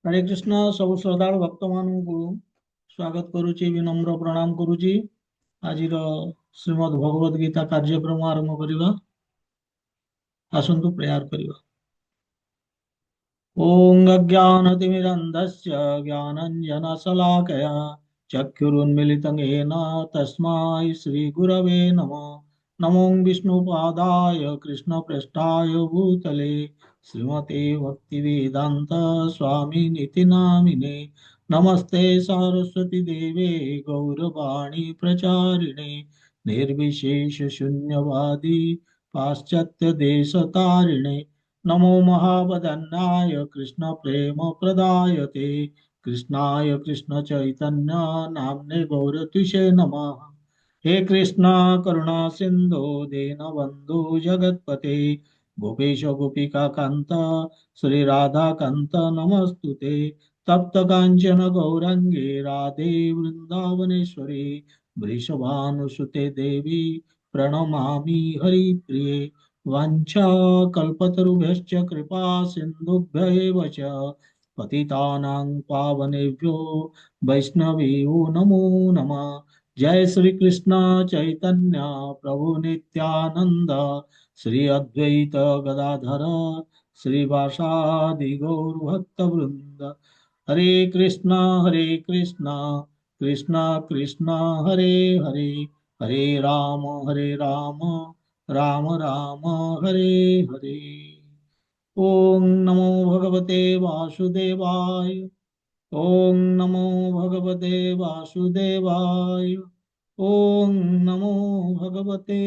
हरे कृष्ण सब श्रद्धालु भक्त मानू स्वागत करुच्ची विनम्र प्रणाम करुच्ची। आज श्रीमद् भगवद गीता कार्यक्रम आरंभ करवा। आसतु प्रेयर करवा। ओम अज्ञानतिमिरन्धस्य ज्ञानञ्जनशलाकया चक्षुरुन्मिलितं येन तस्मै श्रीगुरवे नमः। नमो विष्णुपादाय कृष्णप्रेष्ठाय भूतले श्रीमते भक्तिवेदान्त स्वामिनिति नामिने। नमस्ते सरस्वती देवे गौरवाणी प्रचारिणे निर्विशेष शून्यवादी पाश्चात्य देशतारिणे। नमो महावदन्याय कृष्ण प्रेम प्रदायते कृष्णाय कृष्ण चैतन्य नाम्ने गौरतिषे नमः। हे कृष्ण करुणा सिंधु दीनबंधु जगत्पते गोपेश गोपिका कांत श्री राधा कांत नमस्तुते। तप्त कांचन गौरंगे राधे वृंदावनेश्वरी वृषभानुसुते देवी प्रणमामि हरिप्रिये। वाञ्छाकल्पतरुभ्यश्च कृपा सिन्धुभ्य एव च पतितानां पावनेभ्यो वैष्णवेयो नमो नमः। जय श्री कृष्ण चैतन्य प्रभु नित्यानंद श्री अद्वैत गदाधर श्रीवासादि गौर भक्त वृंद। हरे कृष्ण कृष्ण कृष्ण हरे हरे हरे राम राम राम हरे हरे। ओम नमो भगवते वासुदेवाय। ओम नमो भगवते वासुदेवाय। ओम नमो भगवते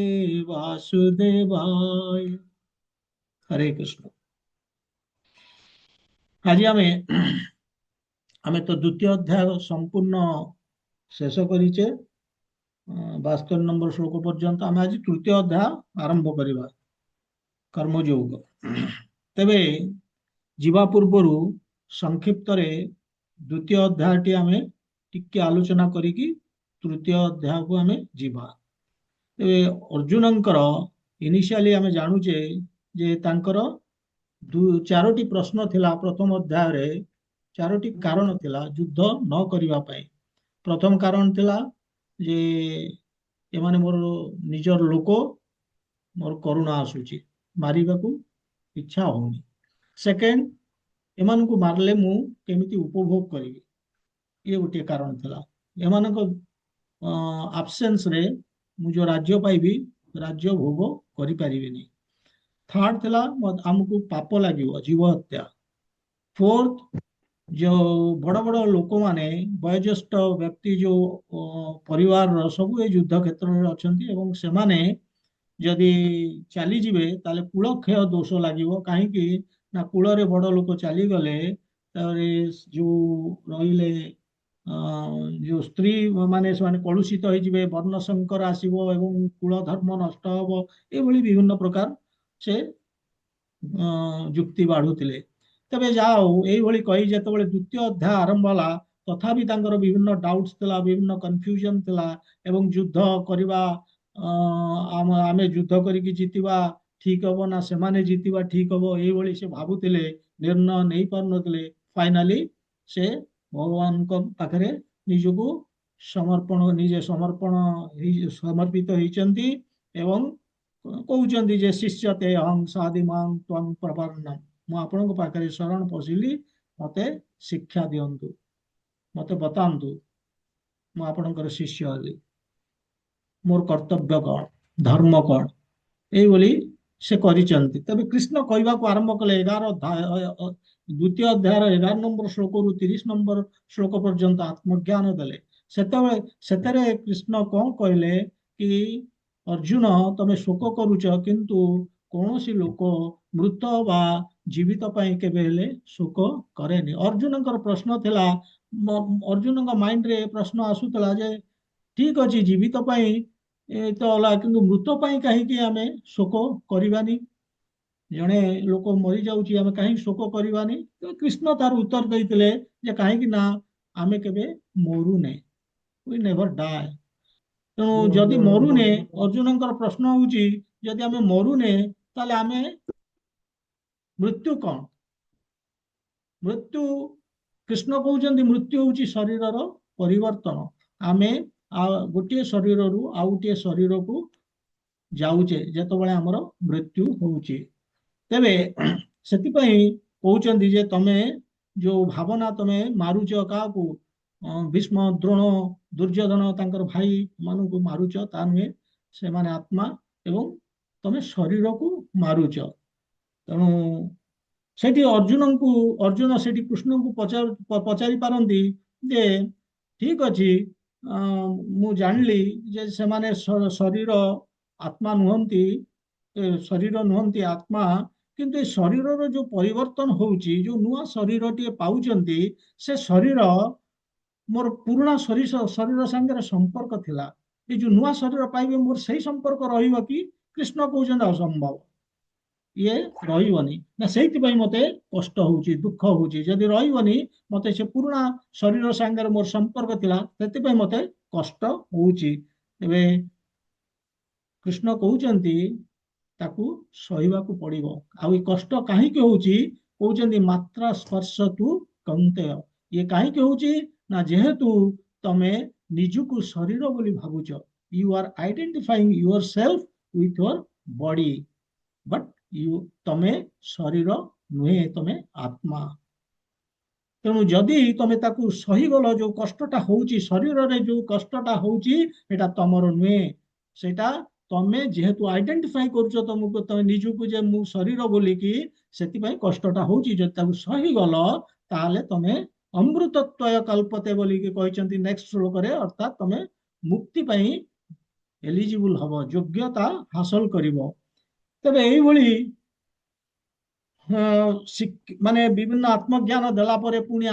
वासुदेवाय। हरे कृष्ण। आज आमे तो द्वितीय अध्याय संपूर्ण शेष करिचे 72 नंबर श्लोक पर्यंत। आमे आज तृतीय अध्याय आरंभ करिबा कर्मयोग। तेबे जीवा पूर्वरु संक्षिप्त रे द्वितीय अध्यायटी आमे टिके आलोचना करिकी तृतीय अध्याय को आमे जीवा। तेबे अर्जुनंकर इनिशियली आमे जानुचे जे तांकर चारोटी प्रश्न थिला। प्रथम अध्याय रे चारोटी कारण थिला युद्ध न करिवा पई। प्रथम कारण थिला जे एमाने मोर निजर लोक मोर करुणा आसुची मारिबाकू इच्छा होनी। सेकेंड एमानकू मारले मु केमिति उपभोग करिवि ये गोटे कारण थिला। एमानक आब्सेंस रे मु जो राज्य पाइबी राज्य भोग करि परिबिनी। थर्ड थिला आमको पाप लागिवो जीव हत्या। फोर्थ जो बड़ बड़ लोक माने वयोज्येष्ठ व्यक्ति जो परिवार सब ये युद्ध क्षेत्र में अछंती एवं सेमाने जदि चली जिवे ताले कुलक्षय दोष लागिवो। काहेकि ना कूଳରେ बड़ लोक चलीगले जो रहिले जो स्त्री माने से कलुषित होइजिवे वर्ण संकर आसीबो एवं कुल धर्म नष्ट हबो। एभली विभिन्न प्रकार से ଯୁକ୍ତି ବାଢୁଥିଲେ। ତେବେ ଯାହା ହଉ ଏଇଭଳି କହି ଯେତେବେଳେ ଦ୍ୱିତୀୟ ଅଧ୍ୟାୟ ଆରମ୍ଭ ହେଲା ତଥାପି ତାଙ୍କର ବିଭିନ୍ନ ଡାଉଟ୍ସ ଥିଲା, ବିଭିନ୍ନ କନଫ୍ୟୁଜନ ଥିଲା ଏବଂ ଯୁଦ୍ଧ କରିବା ଆମେ ଯୁଦ୍ଧ କରିକି ଜିତିବା ଠିକ ହବ ନା ସେମାନେ ଜିତିବା ଠିକ ହବ ଏଇଭଳି ସେ ଭାବୁଥିଲେ, ନିର୍ଣ୍ଣୟ ନେଇ ପାରୁନଥିଲେ। ଫାଇନାଲି ସେ ଭଗବାନଙ୍କ ପାଖରେ ନିଜକୁ ନିଜେ ସମର୍ପିତ ହେଇଛନ୍ତି ଏବଂ କହୁଛନ୍ତି ଯେ ଶିଷ୍ୟ ତେ ଅହଂ ସାଧି ମାଂ ତ୍ୱଂ ପ୍ରପନ୍ନମ୍। ମୁଁ ଆପଣଙ୍କ ପାଖରେ ଶରଣ ପଶିଲି, ମତେ ଶିକ୍ଷା ଦିଅନ୍ତୁ, ମତେ ବତାନ୍ତୁ, ମୁଁ ଆପଣଙ୍କର ଶିଷ୍ୟ ହେଲି, ମୋର କର୍ତ୍ତବ୍ୟ କଣ, ଧର୍ମ କଣ, ଏଇଭଳି ସେ କରିଛନ୍ତି। ତେବେ କୃଷ୍ଣ କହିବାକୁ ଆରମ୍ଭ କଲେ ଦ୍ୱିତୀୟ ଅଧ୍ୟାୟର 11 ନମ୍ବର ଶ୍ଲୋକରୁ 30 ନମ୍ବର ଶ୍ଲୋକ ପର୍ଯ୍ୟନ୍ତ ଆତ୍ମଜ୍ଞାନ ଦେଲେ। ସେତେବେଳେ ସେଥିରେ କୃଷ୍ଣ କଣ କହିଲେ କି अर्जुन तमे शोक करुच किंतु कौनसी लोक मृत बा जीवित पाई केबे हेले शोक करेनि। अर्जुन प्रश्न थिला, अर्जुन माइंड रे प्रश्न आसुतला जे ठीक अछि जीवित पाई तो अला किंतु मृत पाई कहीं आमे शोक करिवानी। जड़े लोक मरी जाउची आमे कहीं शोक करिवानी। तो कृष्ण तार उत्तर देइतिले जे कहीं ना आमे केबे मरु ने, वी नेवर डाई। तेणु जदि मरुने, अर्जुन प्रश्न हूँ जदि आम मरुने ताले आमे मृत्यु कौन, मृत्यु कृष्ण कहउचंदी मृत्यु होउची शरीरर परिवर्तन। आमे गोटे शरीररू आउ गोटे शरीर को जाउचे जेतबेले हमर मृत्यु होउची। तेबे ସେଥିପାଇଁ କହୁଛନ୍ତି ଯେ ତମେ ଯୋଉ ଭାବନା ତମେ ମାରୁଛ କାହାକୁ, ଭୀଷ୍ମ, ଦ୍ରୋଣ, ଦୁର୍ଯ୍ୟୋଧନ ତାଙ୍କର ଭାଇ ମାନଙ୍କୁ ମାରୁଛ, ତା ନୁହେଁ। ସେମାନେ ଆତ୍ମା ଏବଂ ତମେ ଶରୀରକୁ ମାରୁଛ। ତେଣୁ ସେଠି ଅର୍ଜୁନ ସେଠି କୃଷ୍ଣଙ୍କୁ ପଚାରି ପାରନ୍ତି ଯେ ଠିକ ଅଛି, ମୁଁ ଜାଣିଲି ଯେ ସେମାନେ ଶରୀର ଆତ୍ମା ନୁହନ୍ତି, ଶରୀର ନୁହନ୍ତି ଆତ୍ମା, କିନ୍ତୁ ଏ ଶରୀରର ଯୋଉ ପରିବର୍ତ୍ତନ ହଉଛି, ଯୋଉ ନୂଆ ଶରୀରଟିଏ ପାଉଛନ୍ତି, ସେ ଶରୀର ମୋର ପୁରୁଣା ଶରୀର ସାଙ୍ଗରେ ସମ୍ପର୍କ ଥିଲା। ଏ ଯୋଉ ନୂଆ ଶରୀର ପାଇବେ ମୋର ସେଇ ସମ୍ପର୍କ ରହିବ କି? କୃଷ୍ଣ କହୁଛନ୍ତି ଅସମ୍ଭବ, ଇଏ ରହିବନି ନା। ସେଇଥିପାଇଁ ମତେ କଷ୍ଟ ହଉଛି, ଦୁଃଖ ହଉଛି। ଯଦି ରହିବନି, ମତେ ସେ ପୁରୁଣା ଶରୀର ସାଙ୍ଗରେ ମୋର ସମ୍ପର୍କ ଥିଲା, ସେଥିପାଇଁ ମତେ କଷ୍ଟ ହଉଛି। ଏବେ କୃଷ୍ଣ କହୁଛନ୍ତି ତାକୁ ସହିବାକୁ ପଡିବ। ଆଉ ଏ କଷ୍ଟ କାହିଁକି ହଉଛି? କହୁଛନ୍ତି ମାତ୍ରା ସ୍ପର୍ଶ ତୁ କୌନ୍ତେୟ। ଇଏ କାହିଁକି ହଉଛି ନା, ଯେହେତୁ ତମେ ନିଜକୁ ଶରୀର ବୋଲି ଭାବୁଛ। You are identifying yourself with your body, but ତମେ ଶରୀର ନୁହେଁ, ତମେ ଆତ୍ମା। ତେଣୁ ଯଦି ତମେ ତାକୁ ସହିଗଲ, ଯୋଉ କଷ୍ଟଟା ହଉଛି ଶରୀରରେ, ଯୋଉ କଷ୍ଟଟା ହଉଛି, ଏଟା ତମର ନୁହେଁ। ସେଟା ତମେ ଯେହେତୁ ଆଇଡେଣ୍ଟିଫାଇ କରୁଛ ତମକୁ, ତମେ ନିଜକୁ ଯେ ମୁଁ ଶରୀର ବୋଲିକି, ସେଥିପାଇଁ କଷ୍ଟଟା ହଉଛି। ଯଦି ତାକୁ ସହିଗଲ, ତାହେଲେ ତମେ ଅମୃତତ୍ୱୟ କଳ୍ପତେ ବୋଲିକି କହିଛନ୍ତି ନେକ୍ସଟ ଶ୍ଲୋକରେ, ଅର୍ଥାତ୍ ତମେ ମୁକ୍ତି ପାଇଁ ଏଲିଜିବୁଲ ହବ, ଯୋଗ୍ୟତା ହାସଲ କରିବ। ତେବେ ଏଇଭଳି ମାନେ ବିଭିନ୍ନ ଆତ୍ମଜ୍ଞାନ ଦେଲା ପରେ ପୁଣି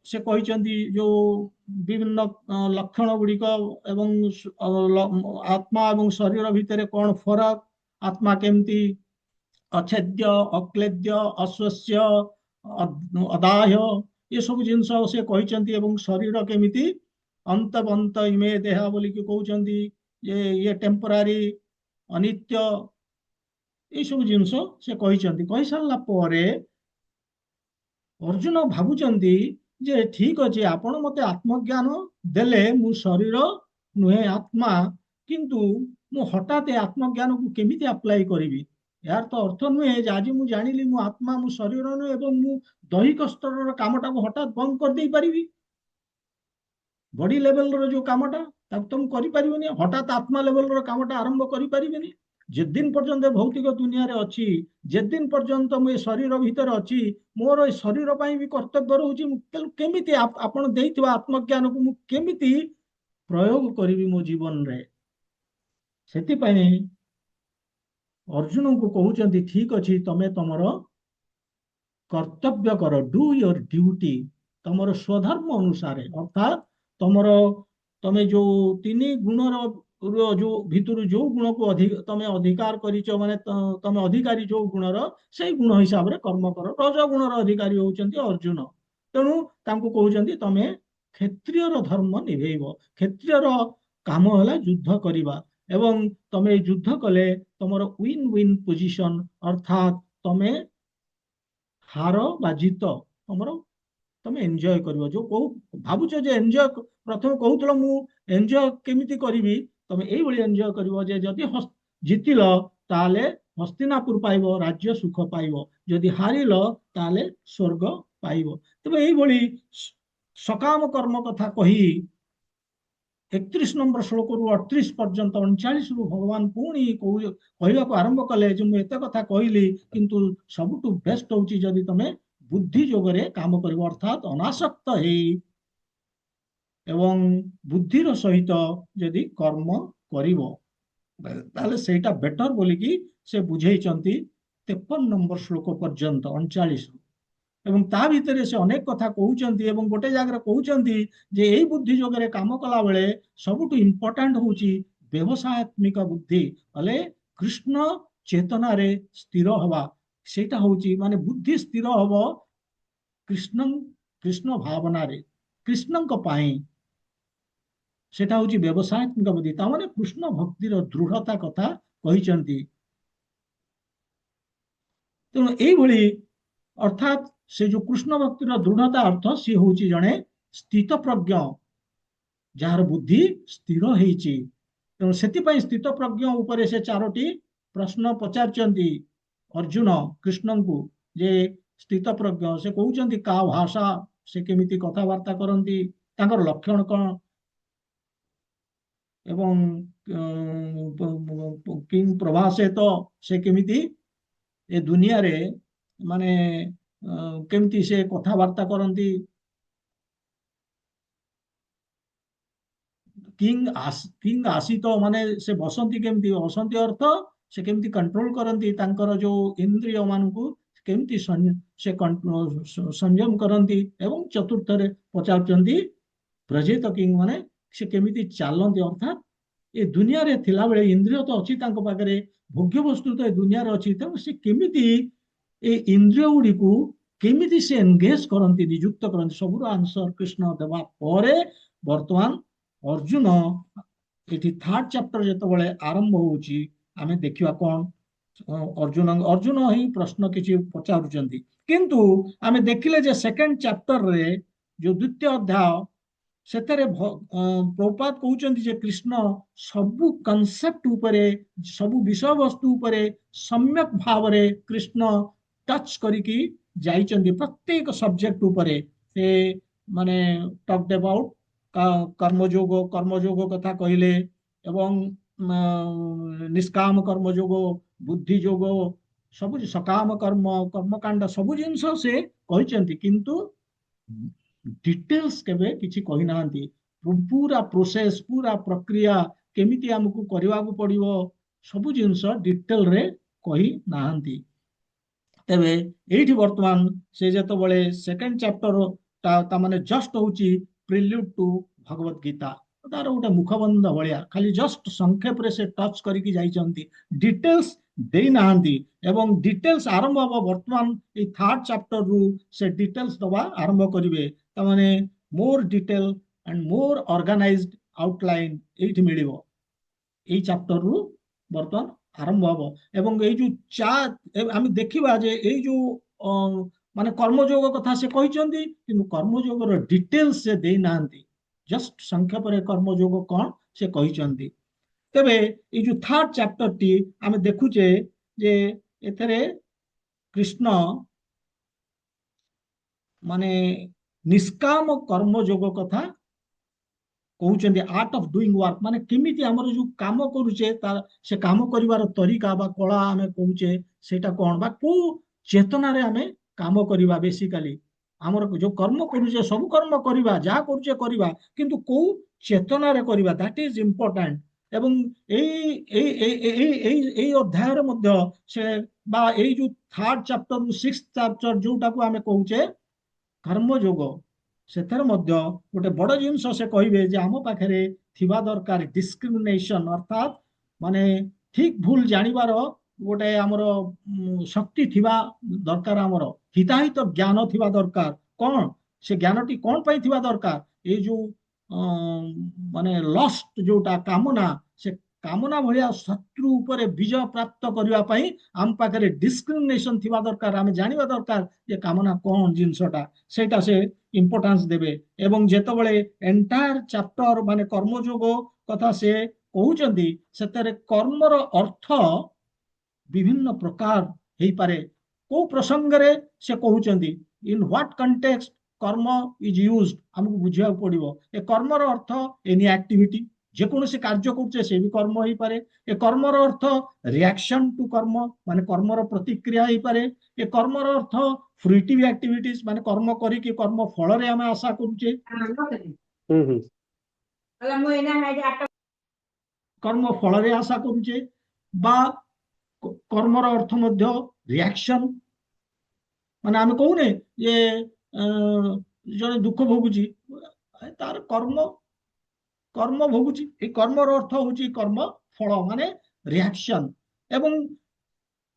ସେ କହିଛନ୍ତି ଯୋଉ ବିଭିନ୍ନ ଲକ୍ଷଣ ଗୁଡିକ ଏବଂ ଆତ୍ମା ଏବଂ ଶରୀର ଭିତରେ କଣ ଫରକ, ଆତ୍ମା କେମିତି ଅଛେଦ୍ୟ, ଅକ୍ଲେଦ୍ୟ, ଅଶ୍ୱସ୍ୟ, ଅଦାହ୍ୟ, ଏସବୁ ଜିନିଷ ସେ କହିଛନ୍ତି। ଏବଂ ଶରୀର କେମିତି ଅନ୍ତବନ୍ତ ଇମେ ଦେହ ବୋଲିକି କହୁଛନ୍ତି ଯେ ଇଏ ଟେମ୍ପୋରାରୀ, ଅନିତ୍ୟ, ଏଇସବୁ ଜିନିଷ ସେ କହିଛନ୍ତି। କହିସାରିଲା ପରେ ଅର୍ଜୁନ ଭାବୁଛନ୍ତି ଯେ ଠିକ ଅଛି, ଆପଣ ମତେ ଆତ୍ମଜ୍ଞାନ ଦେଲେ, ମୁଁ ଶରୀର ନୁହେଁ ଆତ୍ମା, କିନ୍ତୁ ମୁଁ ହଠାତ୍ ଏ ଆତ୍ମଜ୍ଞାନକୁ କେମିତି ଆପ୍ଲାଏ କରିବି? ଏହାର ତ ଅର୍ଥ ନୁହେଁ ଯେ ଆଜି ମୁଁ ଜାଣିଲି ମୁଁ ଆତ୍ମା, ମୁଁ ଶରୀର ନୁହେଁ, ଏବଂ ମୁଁ ଦୈହିକ ସ୍ତରର କାମଟାକୁ ହଠାତ୍ ବନ୍ଦ କରିଦେଇ ପାରିବି। ବଡି ଲେଭେଲର ଯୋଉ କାମଟା, ତାକୁ ତ ମୁଁ କରିପାରିବିନି। ହଠାତ୍ ଆତ୍ମା ଲେଭେଲର କାମଟା ଆରମ୍ଭ କରିପାରିବିନି। ଯେଦିନ ପର୍ଯ୍ୟନ୍ତ ଭୌତିକ ଦୁନିଆରେ ଅଛି, ଯେଦିନ ପର୍ଯ୍ୟନ୍ତ ମୁଁ ଏ ଶରୀର ଭିତରେ ଅଛି, ମୋର ଏ ଶରୀର ପାଇଁ ବି କର୍ତ୍ତବ୍ୟ ରହୁଛି। ମୁଁ କେମିତି ଆପଣ ଦେଇଥିବା ଆତ୍ମଜ୍ଞାନକୁ ମୁଁ କେମିତି ପ୍ରୟୋଗ କରିବି ମୋ ଜୀବନରେ? ସେଥିପାଇଁ ଅର୍ଜୁନଙ୍କୁ କହୁଛନ୍ତି ଠିକ ଅଛି, ତମେ ତମର କର୍ତ୍ତବ୍ୟ କର, ଡୁ ୟୋର ଡ୍ୟୁଟି, ତମର ସ୍ୱଧର୍ମ ଅନୁସାରେ। ଅର୍ଥାତ୍ ତମର ତମେ ଯୋଉ ତିନି ଗୁଣର ଯୋଉ ଭିତରୁ ଯୋଉ ଗୁଣକୁ ତମେ ଅଧିକାର କରିଛ, ମାନେ ତମେ ଅଧିକାରୀ ଯୋଉ ଗୁଣର, ସେଇ ଗୁଣ ହିସାବରେ କର୍ମ କର। ରଜ ଗୁଣର ଅଧିକାରୀ ହଉଛନ୍ତି ଅର୍ଜୁନ। ତେଣୁ ତାଙ୍କୁ କହୁଛନ୍ତି ତମେ କ୍ଷତ୍ରିୟର ଧର୍ମ ନିଭେଇବ। କ୍ଷତ୍ରିୟର କାମ ହେଲା ଯୁଦ୍ଧ କରିବା, ଏବଂ ତମେ ଯୁଦ୍ଧ କଲେ ତମର ୱିନ୍ ୱିନ୍ ପୋଜିସନ, ଅର୍ଥାତ୍ ତମେ ହାର ବା ଜିତ ତମର, ତମେ ଏନ୍ଜୟ କରିବ। ଯୋଉ ଭାବୁଛ ଯେ ଏନ୍ଜୟ, ପ୍ରଥମେ କହୁଥିଲ ମୁଁ ଏନ୍ଜୟ କେମିତି କରିବି, ତମେ ଏଇଭଳି ଏନ୍ଜୟ କରିବ ଯେ ଯଦି ଜିତିଲ ତାହେଲେ ହସ୍ତିନାପୁର ପାଇବ, ରାଜ୍ୟ ସୁଖ ପାଇବ। ଯଦି ହାରିଲ ତାହେଲେ ସ୍ୱର୍ଗ ପାଇବ। ତେବେ ଏଇଭଳି ସକାମ କର୍ମ କଥା କହି 31 ନମ୍ବର ଶ୍ଲୋକରୁ 38 ପର୍ଯ୍ୟନ୍ତ, 39ରୁ ଭଗବାନ ପୁଣି କହିବାକୁ ଆରମ୍ଭ କଲେ ଯେ ମୁଁ ଏତେ କଥା କହିଲି, କିନ୍ତୁ ସବୁଠୁ ବେଷ୍ଟ ହଉଛି ଯଦି ତମେ ବୁଦ୍ଧି ଯୋଗରେ କାମ କରିବ, ଅର୍ଥାତ୍ ଅନାସକ୍ତ ହେଇ ଏବଂ ବୁଦ୍ଧିର ସହିତ ଯଦି କର୍ମ କରିବ, ତାହେଲେ ସେଇଟା ବେଟର ବୋଲିକି ସେ ବୁଝେଇଛନ୍ତି 53 ନମ୍ବର ଶ୍ଲୋକ ପର୍ଯ୍ୟନ୍ତ, 39ରୁ। ଏବଂ ତା ଭିତରେ ସେ ଅନେକ କଥା କହୁଛନ୍ତି, ଏବଂ ଗୋଟେ ଜାଗାରେ କହୁଛନ୍ତି ଯେ ଏଇ ବୁଦ୍ଧି ଯୋଗରେ କାମ କଲା ବେଳେ ସବୁଠୁ ଇମ୍ପୋର୍ଟାଣ୍ଟ ହଉଛି ବ୍ୟବସାୟାତ୍ମିକ ବୁଦ୍ଧି, ହେଲେ କୃଷ୍ଣ ଚେତନାରେ ସ୍ଥିର ହବା। ସେଇଟା ହଉଛି ମାନେ ବୁଦ୍ଧି ସ୍ଥିର ହବ କୃଷ୍ଣ କୃଷ୍ଣ ଭାବନାରେ, କୃଷ୍ଣଙ୍କ ପାଇଁ। ସେଟା ହଉଛି ବ୍ୟବସାୟାତ୍ମିକ ବୁଦ୍ଧି, ତାମାନେ କୃଷ୍ଣ ଭକ୍ତିର ଦୃଢତା କଥା କହିଛନ୍ତି। ତେଣୁ ଏଇଭଳି अर्थात से जो कृष्ण भक्तिर दृढ़ता अर्थ सी हूँ जड़े स्थित प्रज्ञ जार बुद्धि स्थिर होती तेणु से स्थित प्रज्ञ उपरे से चारोटी प्रश्न पचारचंती अर्जुन कृष्ण को जे स्थित प्रज्ञ से कहते का भाषा से केमिति कथबार्ता करती लक्षण कौन एवं किंग प्रभासे तो से केमिति ए दुनिया रे माने केमिति से कथबार्ता करती किंग आसी तो माने से बसंती केमिति बसंती अर्थ से केमिति कंट्रोल करती जो इंद्रिय मानकु केमिति से संयम करती एवं चतुर्थ रे पचारचंती प्रजेत किंग माने से केमिति चालती अर्थात ए दुनिया रे थिला बेले इंद्रिय तो अच्छी पाखे भोग्य वस्तु तो ए दुनिया रे अच्छी तेणु से केमिति ए इंद्रिय गुड़ी को केमिति से एंगेज करती नियुक्त करती सबूर आंसर कृष्ण देवा परे वर्तमान अर्जुन ये थर्ड चैप्टर जो आरंभ होची आमे देखिवा कौन अर्जुन अर्जुन ही प्रश्न किसी पचारुचंती किंतु आमे देखिले जे सेकंड चैप्टर रे जो द्वितीय अध्याय सेतरे प्रभुपाद कहउचंती जे कृष्ण सबु कॉन्सेप्ट उपरे सबु विषय वस्तु उपरे सम्यक भाव रे कृष्ण टच करिकी जाइचंती प्रत्येक सब्जेक्ट उपरे से माने टॉक्ड अबाउट कर्मयोग कथा कहले एवं निष्काम कर्मयोग बुद्धि योग सब सकाम कर्म कर्मकांड सब जिनस से कहते किंतु डिटेल्स केबे किछि कहि नाहंती पूरा प्रोसेस पूरा प्रक्रिया केमिति हमकु करबा को पड़िबो सब जिनस डिटेल रे कहि नाहंती तेबे एठी वर्तमान से जतो बळे सेकंड चैप्टर ता माने जस्ट होची प्रिल्यूड टू भगवत गीता तार गोटे मुखबंध भाया खाली जस्ट संक्षेप रे से टच करके जाइछंती डिटेल्स देई नाहंती एवं डिटेल्स आरंभ हम वर्तमान ए थर्ड चैप्टर रु से डिटेल्स दवा आरंभ करिवे त माने more detail and more organised outline एठी मिलिबो ए चैप्टर रु वर्तमान आरंभ हम एवं ए जो आम देखा जे ए जो माने कर्मयोग कथा से कहते कि कर्मयोग डिटेल्स से दे नाहंती जस्ट संक्षेप रे कर्मयोग कौन से कहते तेबे ये जो थर्ड चैप्टर टी आम देखुचे जे एथरे कृष्ण माने निष्काम कर्मयोग कथा कहते आर्ट ऑफ डूइंग वर्क माने केमिति हमर जो काम करूचे से काम करिवार तरीका बा कला आमे कहूचे सेटा कोन बा को चेतना रे आमे काम करिवा बेसिकली हमर जो कर्म करूचे सब कर्म करिवा जा करूचे करिवा किंतु को चेतना रे करिवा दैट इज इंपोर्टेंट एवं এই অধ্যায়ের মধ্যে সে বা এই যে থার্ড চ্যাপ্টার সিক্স চ্যাপ্টার जोटाକୁ ଆମେ କହୁଛେ कर्मयोग ସେଥିରେ ମଧ୍ୟ ଗୋଟେ ବଡ଼ ଜିନିଷ ସେ କହିବେ ଯେ ଆମ ପାଖରେ ଥିବା ଦରକାର ଡିସ୍କ୍ରିମିନେସନ ଅର୍ଥାତ ମାନେ ଠିକ ଭୁଲ ଜାଣିବାର ଗୋଟେ ଆମର ଶକ୍ତି ଥିବା ଦରକାର ଆମର ହିତାହିତ ଜ୍ଞାନ ଥିବା ଦରକାର କଣ ସେ ଜ୍ଞାନଟି କଣ ପାଇଁ ଥିବା ଦରକାର ଏଇ ଯୋଉ ମାନେ ଲଷ୍ଟ ଯୋଉଟା କାମନା ସେ କାମନା ଭଳିଆ ଶତ୍ରୁ ଉପରେ ବିଜୟ ପ୍ରାପ୍ତ କରିବା ପାଇଁ ଆମ ପାଖରେ ଡିସ୍କ୍ରିମିନେସନ ଥିବା ଦରକାର ଆମେ ଜାଣିବା ଦରକାର ଯେ କାମନା କଣ ଜିନିଷଟା ସେଇଟା ସେ इम्पोर्टान्स देवे एवं जेतबळे एंटायर चैप्टर माने कर्मयोग कथा से कहउचंदी सेतरे कर्मर अर्थ विभिन्न प्रकार हेई पारे को प्रसंग रे से कहउचंदी इन व्हाट कंटेक्स्ट कर्म इज यूज्ड हमकु बुझिया पड़िबो ए कर्मर अर्थ एनी एक्टिविटी जे कोनोसी कार्य करछे से भी कर्म हेई पारे ए कर्मर अर्थ रिएक्शन टू कर्म माने कर्मर प्रतिक्रिया हेई पारे ए कर्मर अर्थ फ्रुइटिव एक्टिविटीज माने कर्म करी कि कर्म फल रे हम आशा करूचे कर्म फल रे आशा करूचे बा कर्मर अर्थ मध्य रिएक्शन माने हम कहूने जे जने दुख भोगुची तार कर्म कर्म भोगुची ए कर्मर अर्थ होची कर्म फल माने रिएक्शन एवं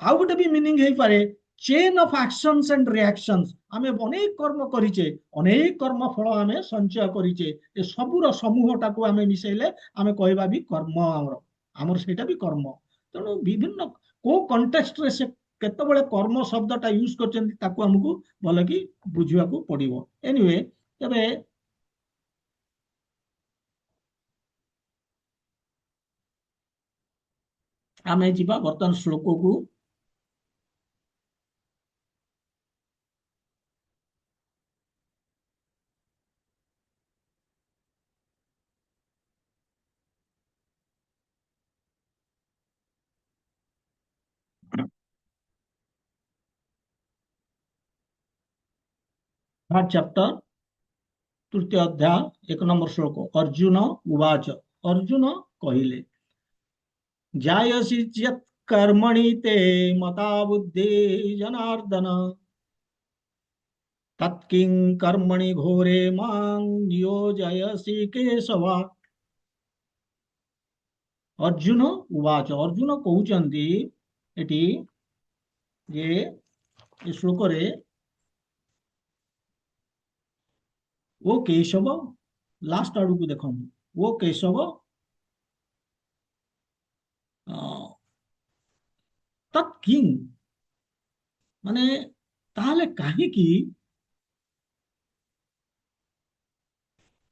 आउ गोटे भी मीनिंग हेई पारे chain of actions and reactions आमे अनेक कर्म करिचे अनेक कर्म फल आमे संचय करिचे ए सबुर समूह टाको आमे मिसेले आमे कहबा भी कर्म हमर हमर सेटा भी कर्म तेणु विभिन्न को कॉन्टेक्स्ट रे से କେତେବେଳେ କର୍ମ ଶବ୍ଦଟା ୟୁଜ କରିଛନ୍ତି ତାକୁ ଆମକୁ ଭଲ କି ବୁଝିବାକୁ ପଡିବ। ଏନିୱେ, ତେବେ ଆମେ ଯିବା ବର୍ତ୍ତମାନ ଶ୍ଲୋକକୁ। ଥାର୍ଡ ଚାପ୍ଟର, ତୃତୀୟ ଅଧ୍ୟାୟ, 1 ନମ୍ବର ଶ୍ଲୋକ। ଅର୍ଜୁନ ଉବାଚ, ଅର୍ଜୁନ କହିଲେ, ଜାୟସି ଚ୍ୟତ୍ କର୍ମଣି ତେ ମତା ବୁଦ୍ଧି ଜନାର୍ଦ୍ଦନ, ତତ୍କିଂ କର୍ମଣି ଘୋରେ ମାଂ ନିୟୋଜୟସି କେଶବ। ଅର୍ଜୁନ ଉବାଚ, ଅର୍ଜୁନ କହୁଛନ୍ତି ଏଠି ଯେ ଏ ଶ୍ଲୋକରେ, ଓ କେଶବ, ଲାଷ୍ଟ ଆଡକୁ ଦେଖନ୍ତୁ, ଓ କେଶବ ତତ୍ କିଂ, ମାନେ ତାହେଲେ କାହିଁକି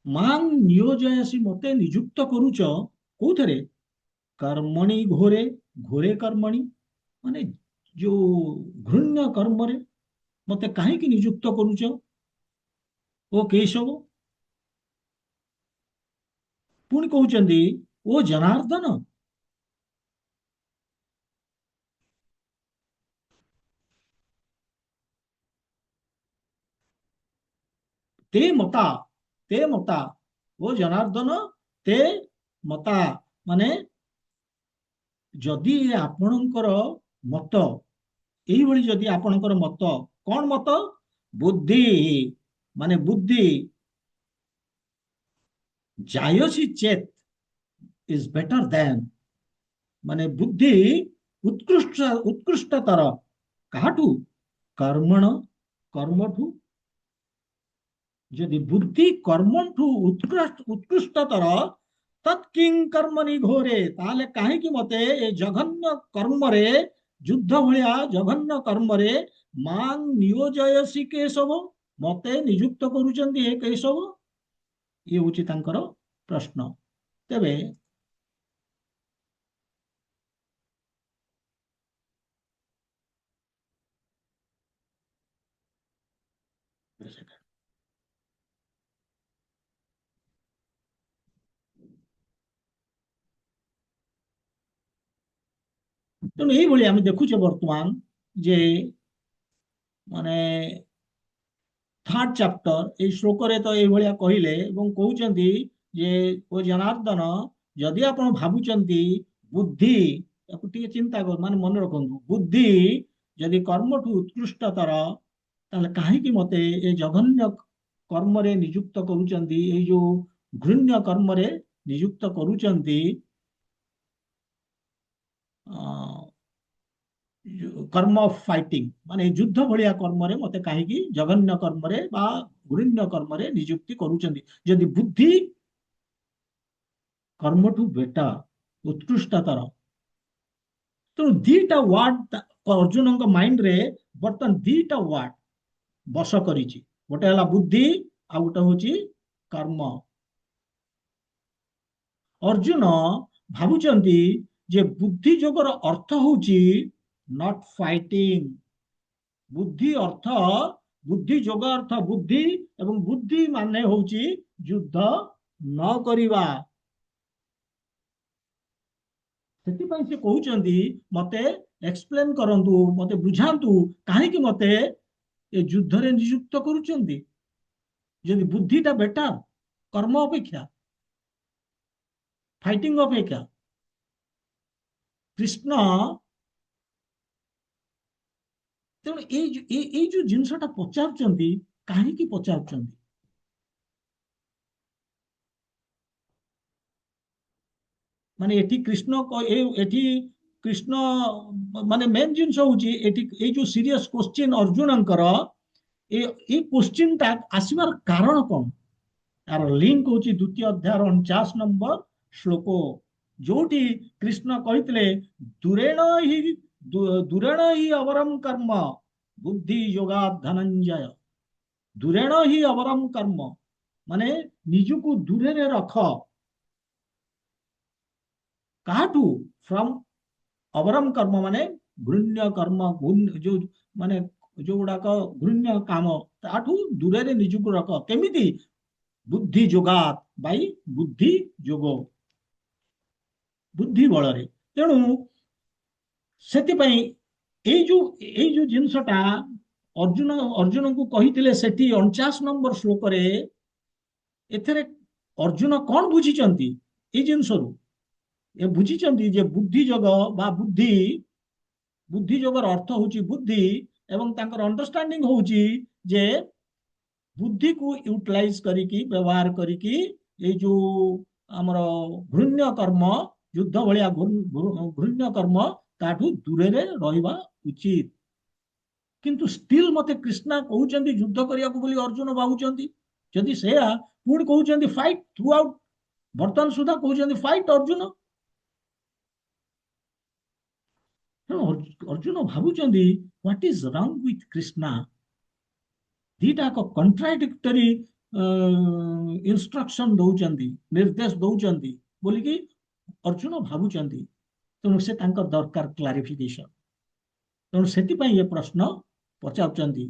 ମାଂ ନିୟୋଜୟସି, ମତେ ନିଯୁକ୍ତ କରୁଛ କୋଉଥିରେ? କର୍ମଣି ଘୋରେ, ଘୋରେ କର୍ମଣି, ମାନେ ଯୋଉ ଘୃଣ୍ୟ କର୍ମରେ ମତେ କାହିଁକି ନିଯୁକ୍ତ କରୁଛ? ଓ କେଶବ, ପୁଣି କହୁଛନ୍ତି ଓ ଜନାର୍ଦ୍ଦନ, ତେ ମତା, ତେ ମତା, ଓ ଜନାର୍ଦ୍ଦନ ତେ ମତା, ମାନେ ଯଦି ଆପଣଙ୍କର ମତ, ଏଇଭଳି ଯଦି ଆପଣଙ୍କର ମତ, କଣ ମତ? ବୁଦ୍ଧି, ମାନେ ବୁଦ୍ଧି, ଜାୟସି ଚେତ୍ ଇଜ ବେଟର ଦେନ୍, ମାନେ ବୁଦ୍ଧି ଉତ୍କୃଷ୍ଟତର, କାହାଠୁ? କର୍ମଣ, କର୍ମଠୁ। ଯଦି ବୁଦ୍ଧି କର୍ମଠୁ ଉତ୍କୃଷ୍ଟତର, ତତ୍କିଂ କର୍ମନି ଘୋରେ, ତାହେଲେ କାହିଁକି ମତେ ଏ ଜଘନ୍ୟ କର୍ମରେ, ଯୁଦ୍ଧ ଭଳିଆ ଜଘନ୍ୟ କର୍ମରେ ମାଂ ନିୟୋଜୟସି କେଶବ, ମତେ ନିଯୁକ୍ତ କରୁଛନ୍ତି ଏ କେଶବ? ଇଏ ହଉଛି ତାଙ୍କର ପ୍ରଶ୍ନ। ତେବେ ତେଣୁ ଏଇଭଳି ଆମେ ଦେଖୁଛେ ବର୍ତ୍ତମାନ ଯେ ମାନେ ଥାର୍ଡ ଚାପ୍ଟର ଏଇ ଶ୍ଲୋକରେ ତ ଏଇଭଳିଆ କହିଲେ ଏବଂ କହୁଛନ୍ତି ଯେ ଓ ଜନାର୍ଦ୍ଦନ, ଯଦି ଆପଣ ଭାବୁଛନ୍ତି ବୁଦ୍ଧି, ତାକୁ ଟିକେ ଚିନ୍ତା କର, ମାନେ ମନେ ରଖନ୍ତୁ, ବୁଦ୍ଧି ଯଦି କର୍ମଠୁ ଉତ୍କୃଷ୍ଟତର, ତାହେଲେ କାହିଁକି ମତେ ଏ ଜଘନ୍ୟ କର୍ମରେ ନିଯୁକ୍ତ କରୁଛନ୍ତି, ଏଇ ଯୋଉ ଘୃଣ୍ୟ କର୍ମରେ ନିଯୁକ୍ତ କରୁଛନ୍ତି? କର୍ମ ଅଫ ଫାଇଟିଂ, ମାନେ ଯୁଦ୍ଧ ଭଳିଆ କର୍ମରେ ମତେ କାହିଁକି ଜଘନ୍ୟ କର୍ମରେ ବା ଘୃଣ୍ୟ କର୍ମରେ ନିଯୁକ୍ତି କରୁଛନ୍ତି? ଯଦି ବୁଦ୍ଧି କର୍ମଠୁ ବେଟର, ଉତ୍କୃଷ୍ଟତର। ତେଣୁ ଦିଟା ୱାର୍ଡ ଅର୍ଜୁନଙ୍କ ମାଇଣ୍ଡରେ ବର୍ତ୍ତମାନ ଦିଟା ୱାର୍ଡ ବସ କରିଛି, ଗୋଟେ ହେଲା ବୁଦ୍ଧି, ଆଉ ଗୋଟେ ହଉଛି କର୍ମ। ଅର୍ଜୁନ ଭାବୁଛନ୍ତି ଯେ ବୁଦ୍ଧି ଯୋଗର ଅର୍ଥ ହଉଛି ନଟ୍ ଫାଇଟିଂ। ବୁଦ୍ଧି ଅର୍ଥ, ବୁଦ୍ଧି ଯୋଗ ଅର୍ଥ ବୁଦ୍ଧି, ଏବଂ ବୁଦ୍ଧି ମାନେ ହଉଛି ଯୁଦ୍ଧ ନ କରିବା। ସେଥିପାଇଁ ସେ କହୁଛନ୍ତି ମତେ ଏକ୍ସପ୍ଲେନ କରନ୍ତୁ, ମତେ ବୁଝାନ୍ତୁ, କାହିଁକି ମତେ ଏ ଯୁଦ୍ଧରେ ନିଯୁକ୍ତ କରୁଛନ୍ତି ଯଦି ବୁଦ୍ଧିଟା ବେଟର କର୍ମ ଅପେକ୍ଷା, ଫାଇଟିଂ ଅପେକ୍ଷା? କୃଷ୍ଣ, ତେଣୁ ଏଇ ଯୋଉ ଜିନିଷଟା ପଚାରୁଛନ୍ତି, କାହିଁକି ପଚାରୁଛନ୍ତି? ମାନେ ଏଠି କୃଷ୍ଣ ଏଠି କୃଷ୍ଣ, ମାନେ ମେନ୍ ଜିନିଷ ହଉଛି ଏଠି ଏଇ ଯୋଉ ସିରିୟସ କୋଶ୍ଚିନ୍ ଅର୍ଜୁନଙ୍କର, ଏଇ କୋଶ୍ଚିନ୍ଟା ଆସିବାର କାରଣ କଣ? ତାର ଲିଙ୍କ ହଉଛି ଦ୍ୱିତୀୟ ଅଧ୍ୟାୟର 49 ନମ୍ବର ଶ୍ଲୋକ, ଯୋଉଠି କୃଷ୍ଣ କହିଥିଲେ ଦୂରେଣ ହି दूरेण ही अवरम कर्म बुद्धि योगात् धनंजय। दूरेण ही अवरम कर्म माने निजुको दूरे रख काठू फ्रॉम अवरम कर्म माने घृण्य कर्म जो माने जो गुड़ाक घृण्य काम ताठू दूरे निजुको रख केमिति बुद्धि जोगात बाई बुद्धि जोग बुद्धि बल तेणु ସେଥିପାଇଁ ଏଇ ଯୋଉ ଜିନିଷଟା ଅର୍ଜୁନ को କହିଥିଲେ ସେଠି 49 ନମ୍ବର ଶ୍ଲୋକରେ ଏଥିରେ ଅର୍ଜୁନ କଣ ବୁଝିଛନ୍ତି ଏଇ ଜିନିଷରୁ ଏ ବୁଝିଛନ୍ତି ଯେ ବୁଦ୍ଧି ଯୋଗ ବା ବୁଦ୍ଧି ଯୋଗର ଅର୍ଥ ହଉଛି ବୁଦ୍ଧି ଏବଂ ତାଙ୍କର ଅଣ୍ଡରଷ୍ଟାଣ୍ଡିଂ ହଉଛି ଯେ ବୁଦ୍ଧିକୁ ୟୁଟିଲାଇଜ କରିକି ବ୍ୟବହାର କରିକି ଏଇ ଯୋଉ ଆମର ଘୃଣ୍ୟ କର୍ମ ଯୁଦ୍ଧ ଭଳିଆ ଘୃଣ୍ୟ କର୍ମ ତାଠୁ ଦୂରରେ ରହିବା ଉଚିତ। କିନ୍ତୁ ଷ୍ଟିଲ ମତେ କୃଷ୍ଣା କହୁଛନ୍ତି ଯୁଦ୍ଧ କରିବାକୁ ବୋଲି ଅର୍ଜୁନ ଭାବୁଛନ୍ତି ଯଦି ସେୟା ପୁଣି କହୁଛନ୍ତି ଫାଇଟ୍ ଥ୍ରୁ ଆଉଟ୍ ବର୍ତ୍ତମାନ ସୁଦ୍ଧା କହୁଛନ୍ତି ଫାଇଟ୍ ଅର୍ଜୁନ। ଅର୍ଜୁନ ଭାବୁଛନ୍ତି ହ୍ୱାଟ ଇଜ ରଙ୍ଗ ୱିଥ କୃଷ୍ଣା ଦିଟା କଣ୍ଟ୍ରାଡିକ୍ଟରି ଇନଷ୍ଟ୍ରକ୍ସନ ଦଉଛନ୍ତି ନିର୍ଦ୍ଦେଶ ଦଉଛନ୍ତି ବୋଲିକି ଅର୍ଜୁନ ଭାବୁଛନ୍ତି ତେଣୁ ସେ ତାଙ୍କ ଦରକାର କ୍ଲାରିଫିକେସନ ତେଣୁ ସେଥିପାଇଁ ଏ ପ୍ରଶ୍ନ ପଚାରୁଛନ୍ତି।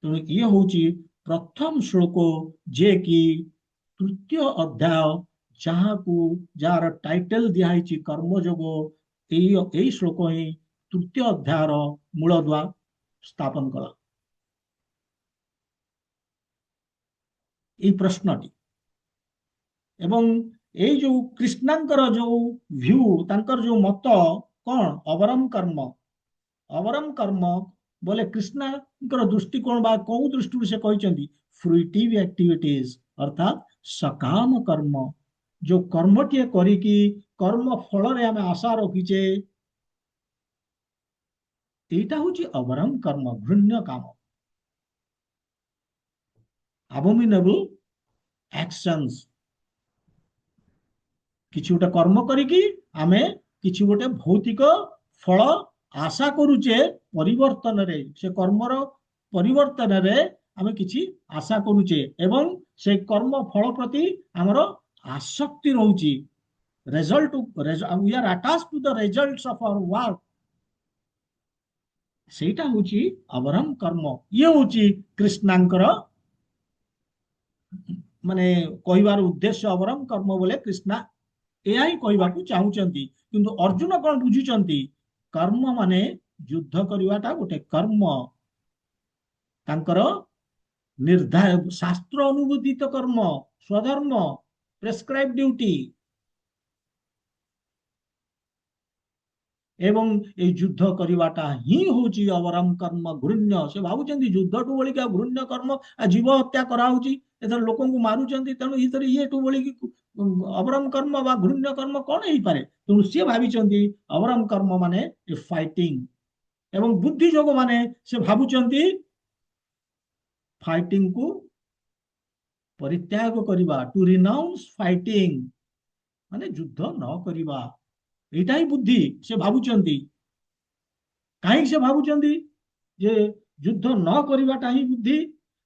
ତେଣୁ ଇଏ ହଉଛି ପ୍ରଥମ ଶ୍ଲୋକ ଯେ କି ତୃତୀୟ ଅଧ୍ୟାୟ ଯାହାର ଟାଇଟେଲ ଦିଆହେଇଛି କର୍ମଯୋଗ ଏଇ ଶ୍ଲୋକ ହିଁ ତୃତୀୟ ଅଧ୍ୟାୟର ମୂଳଦୁଆ ସ୍ଥାପନ କଲା ଏଇ ପ୍ରଶ୍ନଟି। ଏବଂ ଏଇ ଯୋଉ କୃଷ୍ଣାଙ୍କର ଯୋଉ ଭ୍ୟୁ ତାଙ୍କର ଯୋଉ ମତ କଣ ଅବରମ କର୍ମ ବୋଲେ କୃଷ୍ଣଙ୍କର ଦୃଷ୍ଟିକୋଣ ବା କୋଉ ଦୃଷ୍ଟିରୁ ସେ କହିଛନ୍ତି ଫ୍ରୁଇଟିଭ ଆକ୍ଟିଭିଟିଜ ଅର୍ଥାତ ସକାମ କର୍ମ ଯୋଉ କର୍ମଟିଏ କରିକି କର୍ମ ଫଳରେ ଆମେ ଆଶା ରଖିଛେ এইটা হচ্ছে অবরম কর্ম ঘৃণ্য কাম abominable actions କିଛି ଗୋଟେ କର୍ମ କରିକି ଆମେ କିଛି ଗୋଟେ ଭୌତିକ ଫଳ ଆଶା କରୁଛେ ପରିବର୍ତ୍ତନରେ ସେ କର୍ମର ପରିବର୍ତ୍ତନରେ ଆମେ କିଛି ଆଶା କରୁଛେ ଏବଂ ସେ କର୍ମ ଫଳ ପ୍ରତି ଆମର ଆସକ୍ତି ରହୁଛି result we are attached to the results of our work ସେଇଟା ହଉଛି ଅବରମ କର୍ମ ଇଏ ହଉଛି କୃଷ୍ଣାଙ୍କର ମାନେ କହିବାର ଉଦ୍ଦେଶ୍ୟ ଅବରମ କର୍ମ ବୋଲେ କୃଷ୍ଣା ଏହା ହିଁ କହିବାକୁ ଚାହୁଁଛନ୍ତି କିନ୍ତୁ ଅର୍ଜୁନ କଣ ବୁଝୁଛନ୍ତି କର୍ମ ମାନେ ଯୁଦ୍ଧ କରିବାଟା ଗୋଟେ କର୍ମ ତାଙ୍କର ଶାସ୍ତ୍ର ଅନୁମୋଦିତ କର୍ମ ସ୍ୱଧର୍ମ ପ୍ରେସ୍କ୍ରାଇବ୍ ଡ୍ୟୁଟି ଏବଂ এই ଯୁଦ୍ଧ କରିବାଟା ହିଁ ହଉଛି ଅବରମ କର୍ମ ଘୃଣ୍ୟ ସେ ଭାବୁଛନ୍ତି ଯୁଦ୍ଧଠୁ ବୋଳିକି ଆଉ ଘୃଣ୍ୟ କର୍ମ ଜୀବ ହତ୍ୟା କରାହଉଛି ଏଥର ଲୋକଙ୍କୁ ମାରୁଛନ୍ତି ତେଣୁ ଏଥିରେ ଇଏଠୁ ବୋଳିକି ଅବରମ କର୍ମ ବା ଘୃଣ୍ୟ କର୍ମ କଣ ହେଇପାରେ ତେଣୁ ସିଏ ଭାବିଛନ୍ତି ଅବରମ କର୍ମ ମାନେ ଫାଇଟିଂ ଏବଂ ବୁଦ୍ଧି ଯୋଗ ମାନେ ସେ ଭାବୁଛନ୍ତି ଫାଇଟିଂ କୁ ପରିତ୍ୟାଗ କରିବା ଟୁ ରିନାଉନ୍ସ ଫାଇଟିଂ ମାନେ ଯୁଦ୍ଧ ନ କରିବା এইটা ହିଁ ବୁଦ୍ଧି ସେ ଭାବୁଛନ୍ତି କାହିଁକି ସେ ଭାବୁଛନ୍ତି ଯେ ଯୁଦ୍ଧ ନ କରିବାଟା ହିଁ ବୁଦ୍ଧି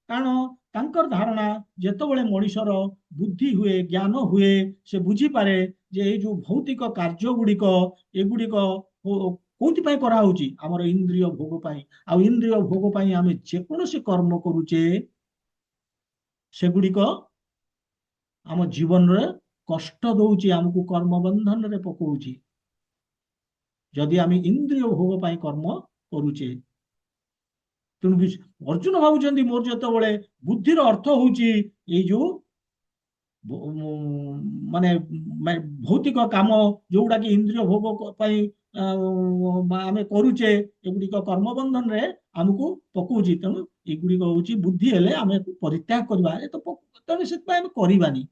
କାରଣ ତାଙ୍କର ଧାରଣା ଯେତେବେଳେ ମଣିଷର ବୁଦ୍ଧି ହୁଏ ଜ୍ଞାନ ହୁଏ ସେ ବୁଝିପାରେ ଯେ ଏଇ ଯୋଉ ଭୌତିକ କାର୍ଯ୍ୟ ଗୁଡିକ ଏଗୁଡିକ କୋଉଥିପାଇଁ କରାହଉଛି ଆମର ଇନ୍ଦ୍ରିୟ ଭୋଗ ପାଇଁ ଆଉ ଇନ୍ଦ୍ରିୟ ଭୋଗ ପାଇଁ ଆମେ ଯେକୌଣସି କର୍ମ କରୁଛେ ସେଗୁଡିକ ଆମ ଜୀବନରେ କଷ୍ଟ ଦଉଛି ଆମକୁ କର୍ମ ବନ୍ଧନରେ ପକଉଛି ଯଦି ଆମେ ଇନ୍ଦ୍ରିୟ ଭୋଗ ପାଇଁ କର୍ମ କରୁଛେ ତେଣୁ ଅର୍ଜୁନ ଭାବୁଛନ୍ତି ମୋର ଯେତେବେଳେ ବୁଦ୍ଧିର ଅର୍ଥ ହଉଛି ଏଇ ଯୋଉ ମାନେ ଭୌତିକ କାମ ଯୋଉଗୁଡା କି ଇନ୍ଦ୍ରିୟ ଭୋଗ ପାଇଁ ଆମେ କରୁଛେ ଏଗୁଡିକ କର୍ମବନ୍ଧନରେ ଆମକୁ ପକଉଛି ତେଣୁ ଏଗୁଡିକ ହଉଛି ବୁଦ୍ଧି ହେଲେ ଆମେ ପରିତ୍ୟାଗ କରିବା ତେଣୁ ସେଥିପାଇଁ ଆମେ କରିବାନି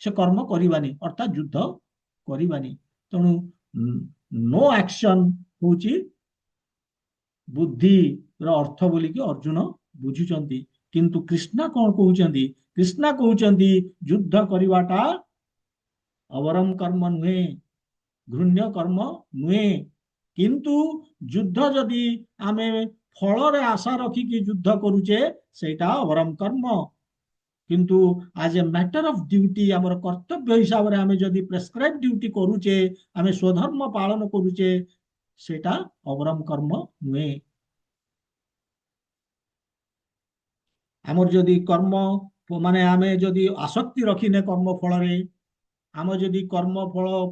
ସେ କର୍ମ କରିବାନି ଅର୍ଥାତ ଯୁଦ୍ଧ କରିବାନି ତେଣୁ नो एक्शन हूँ बुद्धिर अर्थ बोलिकी अर्जुन बुझुचंती किंतु कृष्णा कौन कहउचंती कृष्णा कहउचंती युद्ध करिवाटा अवरम कर्म नुहे ଘୃଣ୍ୟ କର୍ମ ନୁହେଁ। କିନ୍ତୁ ଯୁଦ୍ଧ ଯଦି ଆମେ ଫଳରେ ଆଶା ରଖିକି ଯୁଦ୍ଧ କରୁଛେ ସେଇଟା ଅବରମ କର୍ମ। କିନ୍ତୁ ଆଜ ଏ ମ୍ୟାଟର ଅଫ ଡ୍ୟୁଟି ଆମର କର୍ତ୍ତବ୍ୟ ହିସାବରେ ଆମେ ଯଦି ପ୍ରେସକ୍ରାଇବ ଡ୍ୟୁଟି କରୁଛେ, ଆମେ ସ୍ୱଧର୍ମ ପାଳନ କରୁଛେ, ସେଇଟା ଅବରମ କର୍ମ ନୁହେଁ। ଆମର ଯଦି କର୍ମ ମାନେ ଆମେ ଯଦି ଆସକ୍ତି ରଖିନେ କର୍ମ ଫଳରେ, ଆମେ ଯଦି କର୍ମ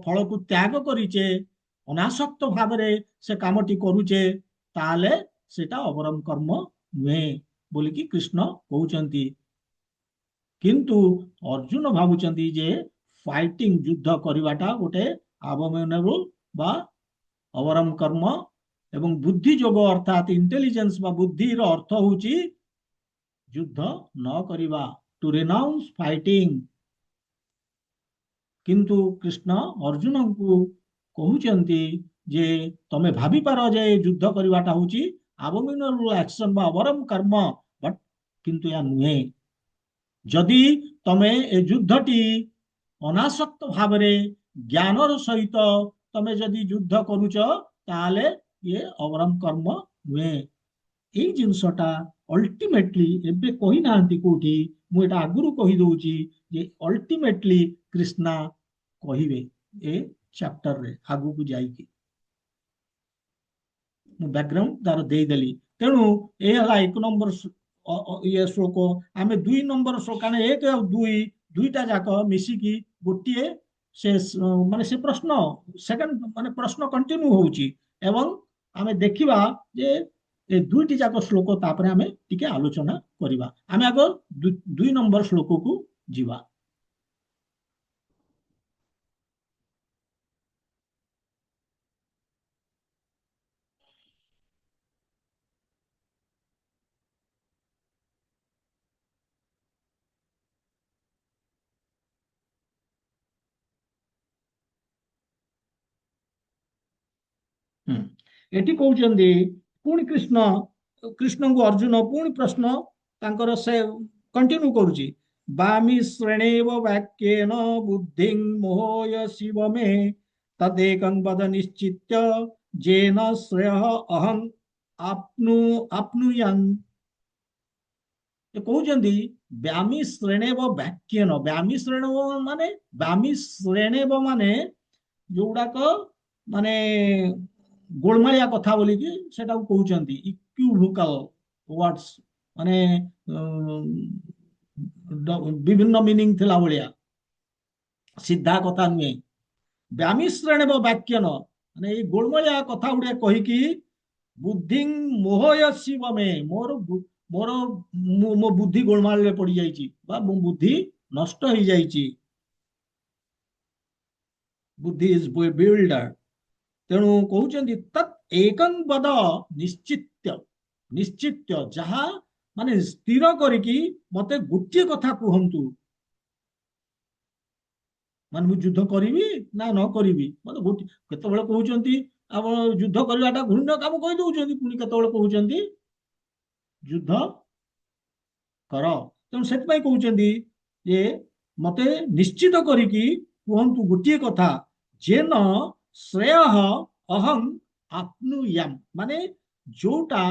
ଫଳକୁ ତ୍ୟାଗ କରିଛେ, ଅନାସକ୍ତ ଭାବରେ ସେ କାମଟି କରୁଛେ, ତାହେଲେ ସେଟା ଅବରମ କର୍ମ ନୁହେଁ ବୋଲିକି କୃଷ୍ଣ କହୁଛନ୍ତି। କିନ୍ତୁ ଅର୍ଜୁନ ଭାବୁଛନ୍ତି ଯେ ଫାଇଟିଂ ଯୁଦ୍ଧ କରିବାଟା ଗୋଟେ ଆବମେନେବୁଲ ବା ଅବରମ କର୍ମ, ଏବଂ ବୁଦ୍ଧି ଯୋଗ ଅର୍ଥାତ ଇଣ୍ଟେଲିଜେନ୍ସ ବା ବୁଦ୍ଧିର ଅର୍ଥ ହଉଛି ଯୁଦ୍ଧ ନ କରିବା, ଟୁ ରିନାଉନ୍ସ ଫାଇଟିଂ। କିନ୍ତୁ କୃଷ୍ଣ ଅର୍ଜୁନଙ୍କୁ କହୁଛନ୍ତି ଯେ ତମେ ଭାବିପାର ଯେ ଯୁଦ୍ଧ କରିବାଟା ହଉଛି ଆବମିନେବୁଲ ଆକ୍ସନ ବା ଅବରମ କର୍ମ, ବଟ୍ କିନ୍ତୁ ଏହା ନୁହେଁ। ଯଦି ତମେ ଏ ଯୁଦ୍ଧଟି ଅନାସକ୍ତ ଭାବରେ ଜ୍ଞାନର ସହିତ ତମେ ଯଦି ଯୁଦ୍ଧ କରୁଛ, ତାହେଲେ ଇଏ ଅବରମ କର୍ମ ନୁହେଁ। ଏଇ ଜିନିଷଟା ଅଲ୍ଟିମେଟଲି ଏବେ କହିନାହାନ୍ତି କୋଉଠି, ମୁଁ ଏଟା ଆଗରୁ କହିଦଉଛି ଯେ ଅଲ୍ଟିମେଟଲି କୃଷ୍ଣା କହିବେ ଏ ଚାପ୍ଟରରେ ଆଗକୁ ଯାଇକି। ମୁଁ ବ୍ୟାକଗ୍ରାଉଣ୍ଡ ତାର ଦେଇଦେଲି। ତେଣୁ ଏ ହେଲା 1 ନମ୍ବର ଇଏ ଶ୍ଲୋକ। ଆମେ 2 ନମ୍ବର ଶ୍ଲୋକ, କାରଣ 1 ଆଉ 2 ଦୁଇଟା ଯାକ ମିଶିକି ଗୋଟିଏ ସେ ମାନେ ସେ ପ୍ରଶ୍ନ ସେକେଣ୍ଡ ମାନେ ପ୍ରଶ୍ନ କଣ୍ଟିନ୍ୟୁ ହଉଛି, ଏବଂ ଆମେ ଦେଖିବା ଯେ ଏ ଦୁଇଟି ଯାକ ଶ୍ଲୋକ ତାପରେ ଆମେ ଟିକେ ଆଲୋଚନା କରିବା। ଆମେ ଆଗ 2 ନମ୍ବର ଶ୍ଲୋକକୁ ଯିବା। ହୁଁ। ଏଠି କହୁଛନ୍ତି ପୁଣି କୃଷ୍ଣଙ୍କୁ ଅର୍ଜୁନ ପୁଣି ପ୍ରଶ୍ନ ତାଙ୍କର ସେ କଣ୍ଟିନ୍ୟୁ କରୁଛି। ବାମି ଶ୍ରେଣେବ ବାକ୍ୟେନ ବୁଦ୍ଧିଂ ମୋହୟ ଶିବ ମେ ତଦେକଂ ବଦ ନିଶ୍ଚିତ୍ୟ ଯେନ ଶ୍ରେୟ ଅହଂ ଆପ୍ନୁ ଆପ୍ନୁୟାନ୍। କହୁଛନ୍ତି ବ୍ୟାମି ଶ୍ରେଣେବ ବାକ୍ୟେନ, ବ୍ୟାମି ଶ୍ରେଣବ ମାନେ ବ୍ୟାମି ଶ୍ରେଣେବ ମାନେ ଯୋଉଗୁଡାକ ମାନେ ଗୋଳମାଳିଆ କଥା ବୋଲିକି ସେଟାକୁ କହୁଛନ୍ତି ଇକ୍ୟୁଭୋକାଲ ୱାର୍ଡସ, ମାନେ ବିଭିନ୍ନ ମିନିଂ ଥିଲା ଭଳିଆ, ସିଧା କଥା ନୁହେଁ। ବ୍ୟାମିଶ୍ରେଣବ ବାକ୍ୟନ ମାନେ ଏଇ ଗୋଳମାଳିଆ କଥା ଗୁଡିଆ କହିକି ବୁଦ୍ଧି ମୋହୟସିବ ମେ, ମୋର ମୋ ବୁଦ୍ଧି ଗୋଳମାଳରେ ପଡିଯାଇଛି ବା ମୋ ବୁଦ୍ଧି ନଷ୍ଟ ହେଇଯାଇଛି। ବୁଦ୍ଧି ଇଜ ବିଲ୍ଡର। ତେଣୁ କହୁଛନ୍ତି ତତ୍ ଏକଂ ବଦ ନିଶ୍ଚିତ୍ୟ, ନିଶ୍ଚିତ୍ୟ ଯାହା ମାନେ ସ୍ଥିର କରିକି ମତେ ଗୋଟିଏ କଥା କୁହନ୍ତୁ, ମାନେ ମୁଁ ଯୁଦ୍ଧ କରିବି ନା ନ କରିବି। ମତେ ଗୋଟିଏ, କେତେବେଳେ କହୁଛନ୍ତି ଆପଣ ଯୁଦ୍ଧ କରିବାଟା ଘୃଣ୍ୟ କାମ କହିଦଉଛନ୍ତି, ପୁଣି କେତେବେଳେ କହୁଛନ୍ତି ଯୁଦ୍ଧ କର। ତେଣୁ ସେଥିପାଇଁ କହୁଛନ୍ତି ଯେ ମତେ ନିଶ୍ଚିତ କରିକି କୁହନ୍ତୁ ଗୋଟିଏ କଥା, ଯେନ ଶ୍ରେୟ ଅହଂ ଆପ୍ନୁୟାମ୍, ମାନେ ଯୋଉଟା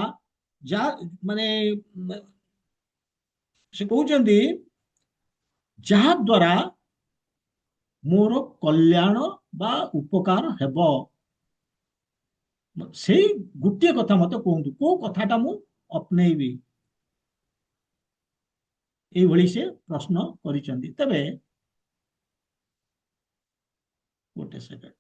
ଯା ମାନେ ସେ କହୁଛନ୍ତି ଯାହା ଦ୍ୱାରା ମୋର କଲ୍ୟାଣ ବା ଉପକାର ହେବ, ସେଇ ଗୋଟିଏ କଥା ମତେ କୁହନ୍ତୁ, କୋଉ କଥାଟା ମୁଁ ଅପନେଇବି। এইଭଳି ସେ ପ୍ରଶ୍ନ କରିଛନ୍ତି। ତେବେ ଗୋଟେ ସେକେଣ୍ଡ।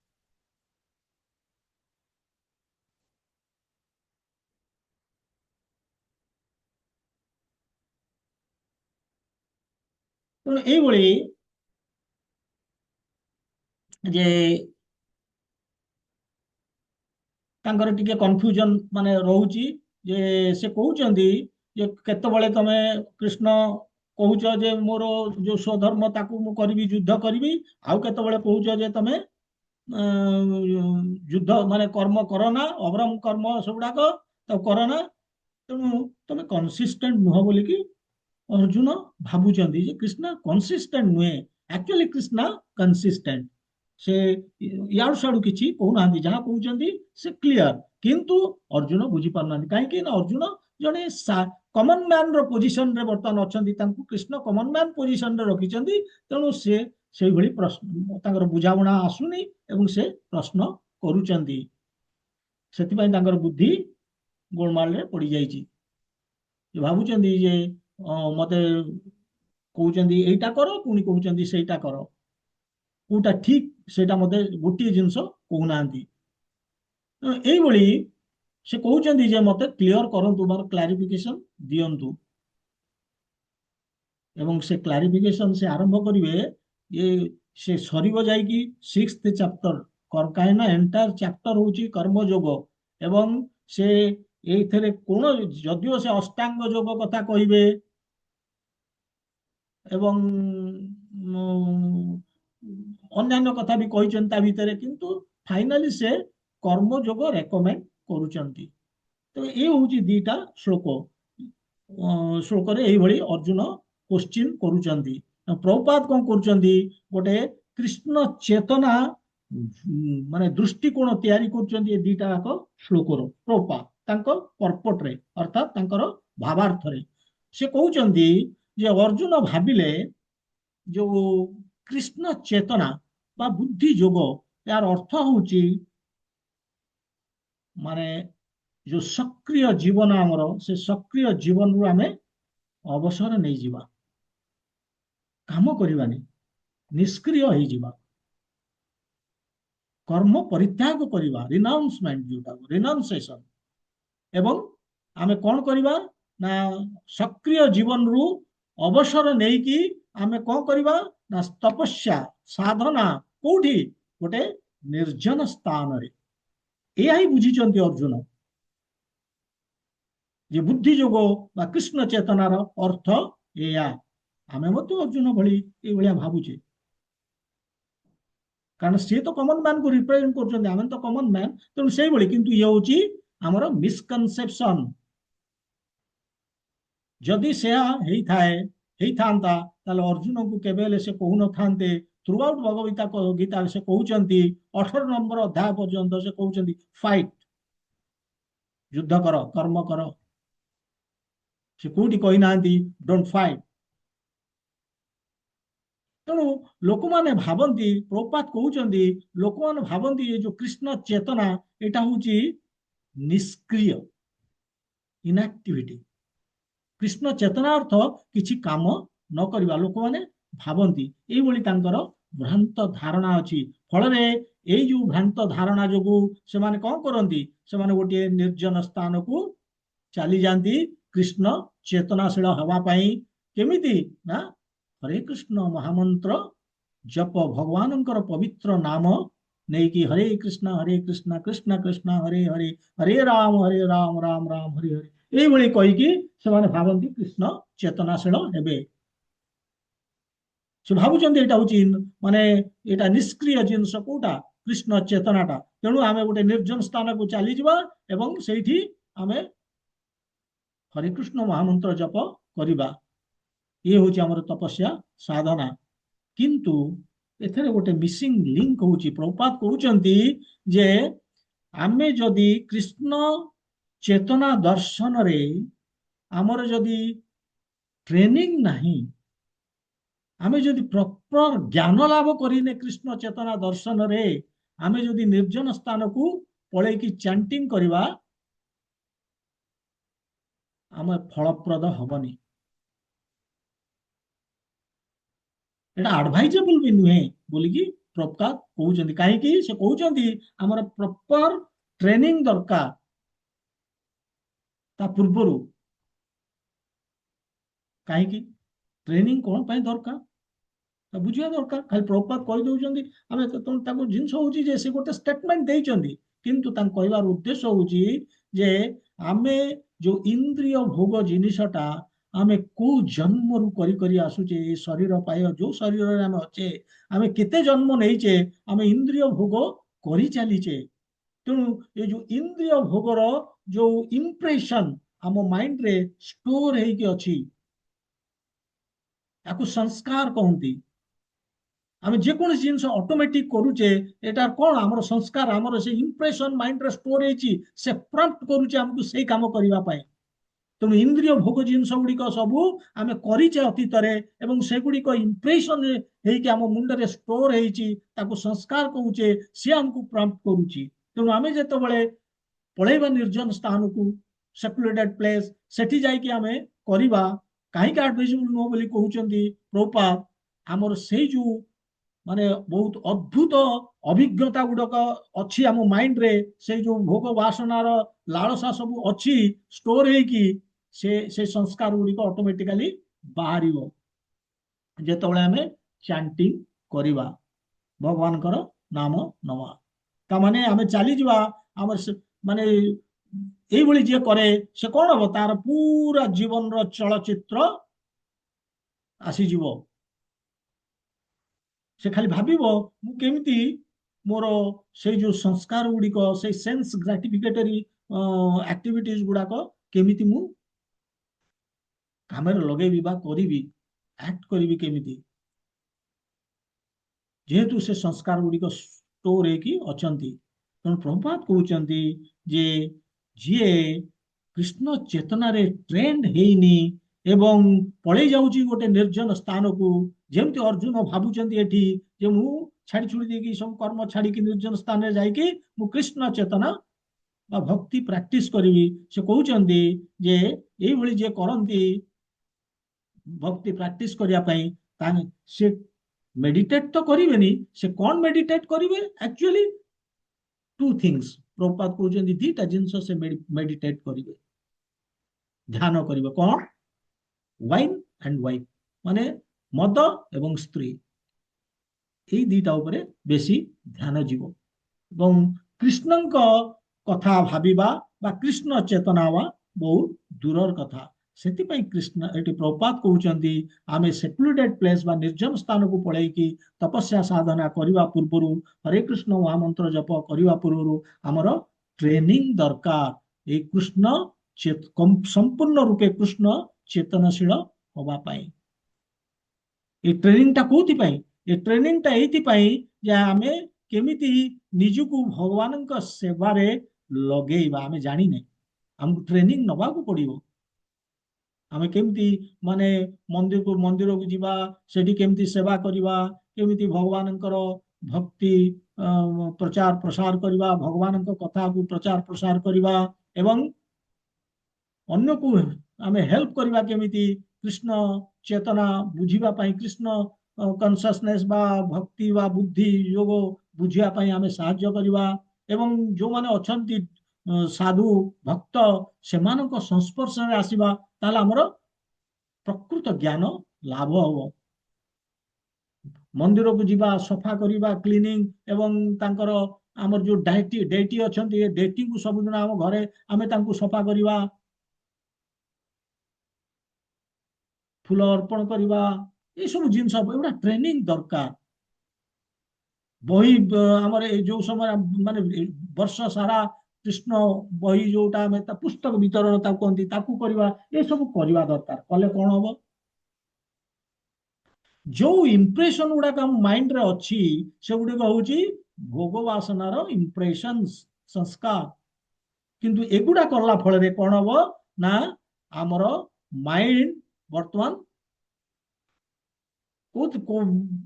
ତେଣୁ এইଭଳି ଯେ ତାଙ୍କର ଟିକେ କନଫ୍ୟୁଜନ ମାନେ ରହୁଛି, ଯେ ସେ କହୁଛନ୍ତି ଯେ କେତେବେଳେ ତମେ କୃଷ୍ଣ କହୁଛ ଯେ ମୋର ଯୋଉ ସ୍ୱଧର୍ମ ତାକୁ ମୁଁ କରିବି, ଯୁଦ୍ଧ କରିବି, ଆଉ କେତେବେଳେ କହୁଛ ଯେ ତମେ ଯୁଦ୍ଧ ମାନେ କର୍ମ କର ନା, ଅବରମ କର୍ମ ସେଗୁଡାକ ତାକୁ କର ନା। ତେଣୁ ତମେ କନସିଷ୍ଟେଣ୍ଟ ନୁହଁ ବୋଲିକି ଅର୍ଜୁନ ଭାବୁଛନ୍ତି ଯେ କୃଷ୍ଣ କନସିଷ୍ଟେଣ୍ଟ ନୁହେଁ। ଆକ୍ଚୁଆଲି କୃଷ୍ଣ କନସିଷ୍ଟେଣ୍ଟ, से यार साडू किछि कहूना जहाँ कहते से क्लियर किंतु अर्जुन बुझी पारना कहीं अर्जुन जड़े कमन मैन रो पोजिशन रे बर्तमान अच्छी कृष्ण कमन मैन पोजिशन रे रखिंट तेणु से से भली प्रश्न तांकर बुझावणा आसुनी एवं से प्रश्न करूचंदी सेतिपाई तांकर बुद्धि गोलमाल रे पड़ी जाइछि भाबुचंदी जे मते कहउचंदी एइटा करो पुणी कहउचंदी सेइटा करो कोटा ठीक सेटा मते गोटे जिंस कहउनांती एइभली से कहउचंदी जे मते क्लियर करंतु मार क्लारिफिकेशन दियंतु एवं से क्लारिफिकेशन से आरंभ करिवे ये से सरीब जाइकी 6th चैप्टर कहीं एंटायर चैप्टर होची कर्मयोग एवं से एइथरे कोन जदियो से अष्टांग योग कथा कहिबे एवं अन्यान्य कथा भी कहिचन ता भितरे किंतु फाइनली से कर्मयोग रेकमेंड करूचंती तो ये होची दीटा श्लोक श्लोक रे एई भली अर्जुन क्वेश्चन करूचंती प्रभुपाद कौन करूचंती गोटे कृष्ण चेतना माने दृष्टिकोण तैयारी करूचंती ए दीटा को श्लोक रो प्रभुपाद तांको पर्पट रे अर्थात तांकर भावार्थ रे से कहउचंती जे अर्जुन भाबिले जो कृष्ण चेतना बा बुद्धि योग यार अर्थ होची माने जो सक्रिय जीवन आमर से सक्रिय जीवन रु आमे अवसर नहीं जीवा काम करिवानी निष्क्रिय हो जीवा कर्म परित्याग करिवा रिनाउंसमेंट जोटा रिनाउंसिएशन एवं आमे कौन करिवा ना सक्रिय जीवन रु अवसर नहीं कि आमे कौन करिवा ना तपस्या साधना कोठी गोटे निर्जन स्थान रे एया ही बुझिचंती अर्जुन जे बुद्धि योग बा कृष्ण चेतनार अर्थ एया आमे मत अर्जुन भली ए भलिया भाबुचे कारण सी तो कमन मैन को रिप्रेजेंट करछन आमे तो कमन मैन तेणु से भली किंतु ये होची हमर मिसकनसेप्शन जदि से हेई थाए हेई थांता ताले अर्जुन को केबेले से कहू न थांते थ्रू आउट भगवता गीता से कहउचंती 18 नंबर अध्याय पर्यंत से कहउचंती फाइट युद्ध करो कर्म करो से कोटी कही ना डोंट फाइट तेणु लोक माने भावंती प्रपात कहउचंती लोक माने भावंती ये जो कृष्ण चेतना एटा होची निष्क्रिय इनएक्टिविटी कृष्ण चेतना अर्थ किछि काम न करबा लोक माने भावंती एई बोली तांकर भ्रांत धारणा अछि फल रे एई जो भ्रांत धारणा जोगु से माने कोन करंती से माने गोटे निर्जन स्थान को चली जाती कृष्ण चेतनाशील हवा पाई केमिति ना हरे कृष्ण महामंत्र जप भगवान पवित्र नाम नहीं कि हरे कृष्ण कृष्ण कृष्ण हरे हरे हरे राम राम राम हरे हरे यही भली कहीकि से भावती कृष्ण चेतनाशील हेबे से भावुचंदी एटा होची माने एटा निष्क्रिय जिनस कोटा कृष्ण चेतनाटा तेणु आमे गोटे निर्जन स्थान को चली जावा एवं सेठी आमे हरे कृष्ण महामंत्र जप करिबा ये होची हमर तपस्या साधना किंतु एथरे गोटे मिसिंग लिंक होची प्रभुपाद कहउचंती जे आमे जदि कृष्ण चेतना दर्शन रे हमर जदि ट्रेनिंग नहीं आमे जदि प्रॉपर ज्ञान लाभ करिने कृष्ण चेतना दर्शन रे आमे जदि निर्जन स्थान को पळे की चैंटिंग करिबा आमे फलप्रद हबनी एटा एडवाइजेबल भी नुहे बोलिकी प्रभुपाद कहउचंती काहे कि से कहउचंती हमर प्रॉपर ट्रेनिंग दरकार ता पूर्वरु काहे कि ट्रेनिंग कोन पय दरकार ता बुझिया दरकार खाली प्रभुपाद कहि दउचंती आमे ताको जिंस होउची जे से गोटे स्टेटमेंट देइचंती किंतु तां कहबार उद्देश्य होउची जे आमे जो इंद्रिय भोग जिनिसटा आमे को जन्म रु करी करी आसुचे ए शरीर पाय जो शरीर रे आमे अछे आमे केते जन्म नैचे आमे इंद्रिय भोग करी चलीचे तेणु ये जो इंद्रिय भोगर जो इंप्रेशन आम माइंड रे स्टोर हेकी अछि ताकू संस्कार कहती आम जेकोसी जिन ऑटोमेटिक करुचे एटार कौन आमर संस्कार आमर से इंप्रेशन माइंड रे स्टोर होइछि से प्रम्प्ट करुचे हमको से काम करबा तेणु इंद्रिय भोग जिनस गुड़िक सबू आम करिचे अतीतरे एवं सेगुड़िक इंप्रेशन हेकि आम मुंडरे स्टोर होइछि ताकू संस्कार कहूचे सी हमको प्रम्प्ट करुछि तेणु आम जेतबेले पळेबा निर्जन स्थान को सेक्युलेटेड प्लेस सेठी जाइकी आमे करिबा काहे एडवाइजेबल नो बोली कहउचंती प्रभुपाद हमर सेई जो माने बहुत अद्भुत अभिज्ञता गुड़क अच्छी आम माइंड रे से जो भोग वासनार लालसा सब अच्छी स्टोर होगी से संस्कार गुड़िक ऑटोमेटिकली बाहर जेतबेले आमे चैंटिंग करिबा भगवान नाम नवा ता माने आमे चली जिबा हमर माने এই ভଳି যে করে সে কোন হবো তার পুরা জীবনর চলচ্চিତ୍ର আসিଯିବ से खाली भाबिबो मु केमिति मोर से जो संस्कार गुड़िक से सेंस ग्राटिफिकेटरी एक्टिविटीज गुड़ाक केमिति मु कामरे लगेबी बा करिबी एक्ट करिबी केमिति जेहेतु से संस्कार गुड़िक स्टोर हेकी अछंती तेणु प्रभुपाद कहउचंती जे जीए कृष्ण चेतना रे ट्रेंड हेनी एवं पळेई जाउची गोटे निर्जन स्थान को जेमती अर्जुन भाबुचंती एठी जे मु छाड़ी छुड़ी देकी सब कर्म छाड़ी की निर्जन स्थान रे जाइकी मु कृष्ण चेतना बा भक्ति प्रैक्टिस करिवि से कहउचंती जे एई भଳି जे करंती भक्ति प्रैक्टिस करिया पई ताने से मेडिटेट तो करिवेनी से कौन मेडिटेट करिवे एक्चुअली टू थिंग्स प्रभुपाद कहउचंती दीटा जिंस से मेडिटेट करिवे ध्यान करिवे कौन वाइन एंड वाइफ माने मद एवं स्त्री यही दीटा उपरे बेसी ध्यान जीव एवं कृष्णंक कथा भाबिबा बा कृष्ण चेतना वा बहुत दूरर कथा सेतिपई कृष्ण एटी प्रभुपाद कहउचंती आमे सेक्युलेटेड प्लेस बा निर्जन स्थान को पळेकी तपस्या साधना करिवा पूर्वरु हरे कृष्ण महामंत्र जप करिवा पूर्वरु हमर ट्रेनिंग दरकार ए कृष्ण संपूर्ण रूपे कृष्ण चेतनशील होबा पाई ए ट्रेनिंग टा कोथि पाई ए ट्रेनिंग टा एथि पाई जे आमे केमिति निजुकु भगवान का सेवा रे लगेइबा आमे जानि नै हमको ट्रेनिंग नबा को पड़िबो आमे केमिति माने मंदिर को जीवा सेठी केमिति सेवा करिबा केमिति भगवान भक्ति प्रचार प्रसार करिबा भगवान कथा को प्रचार प्रसार करिबा एवं अन्य को आमे हेल्प करिबा केमिति कृष्ण चेतना बुझिबा पाई कृष्ण कॉन्शियसनेस बा भक्ति बा बुद्धि योग बुझिया पाई आमे साहाय्य करिबा एवं जो माने अछंती साधु भक्त सेमानक संस्पर्श रे आसीबा ताला हमर प्रकृत ज्ञान लाभ हो मंदिर को जीवा सफा करिबा क्लीनिंग एवं तांकर हमर जो डेटी अछंती डेटी को सब दिन हम घरे आमे तांको सफा करिबा फूल अर्पण करवा ये सब जिनस एगुड़ा ट्रेनिंग दरकार बही आमर जो समय माने वर्ष सारा कृष्ण बही जोटा पुस्तक वितरण कहती करवा ये सब करवा दरकार कले कौन हम जो इंप्रेशन गुड़ाक माइंड रे अच्छी से गुड़िक हूँ भोग वासनार इंप्रेशन संस्कार किंतु एगुड़ा करला फल कौन हम ना आमर माइंड वर्तमान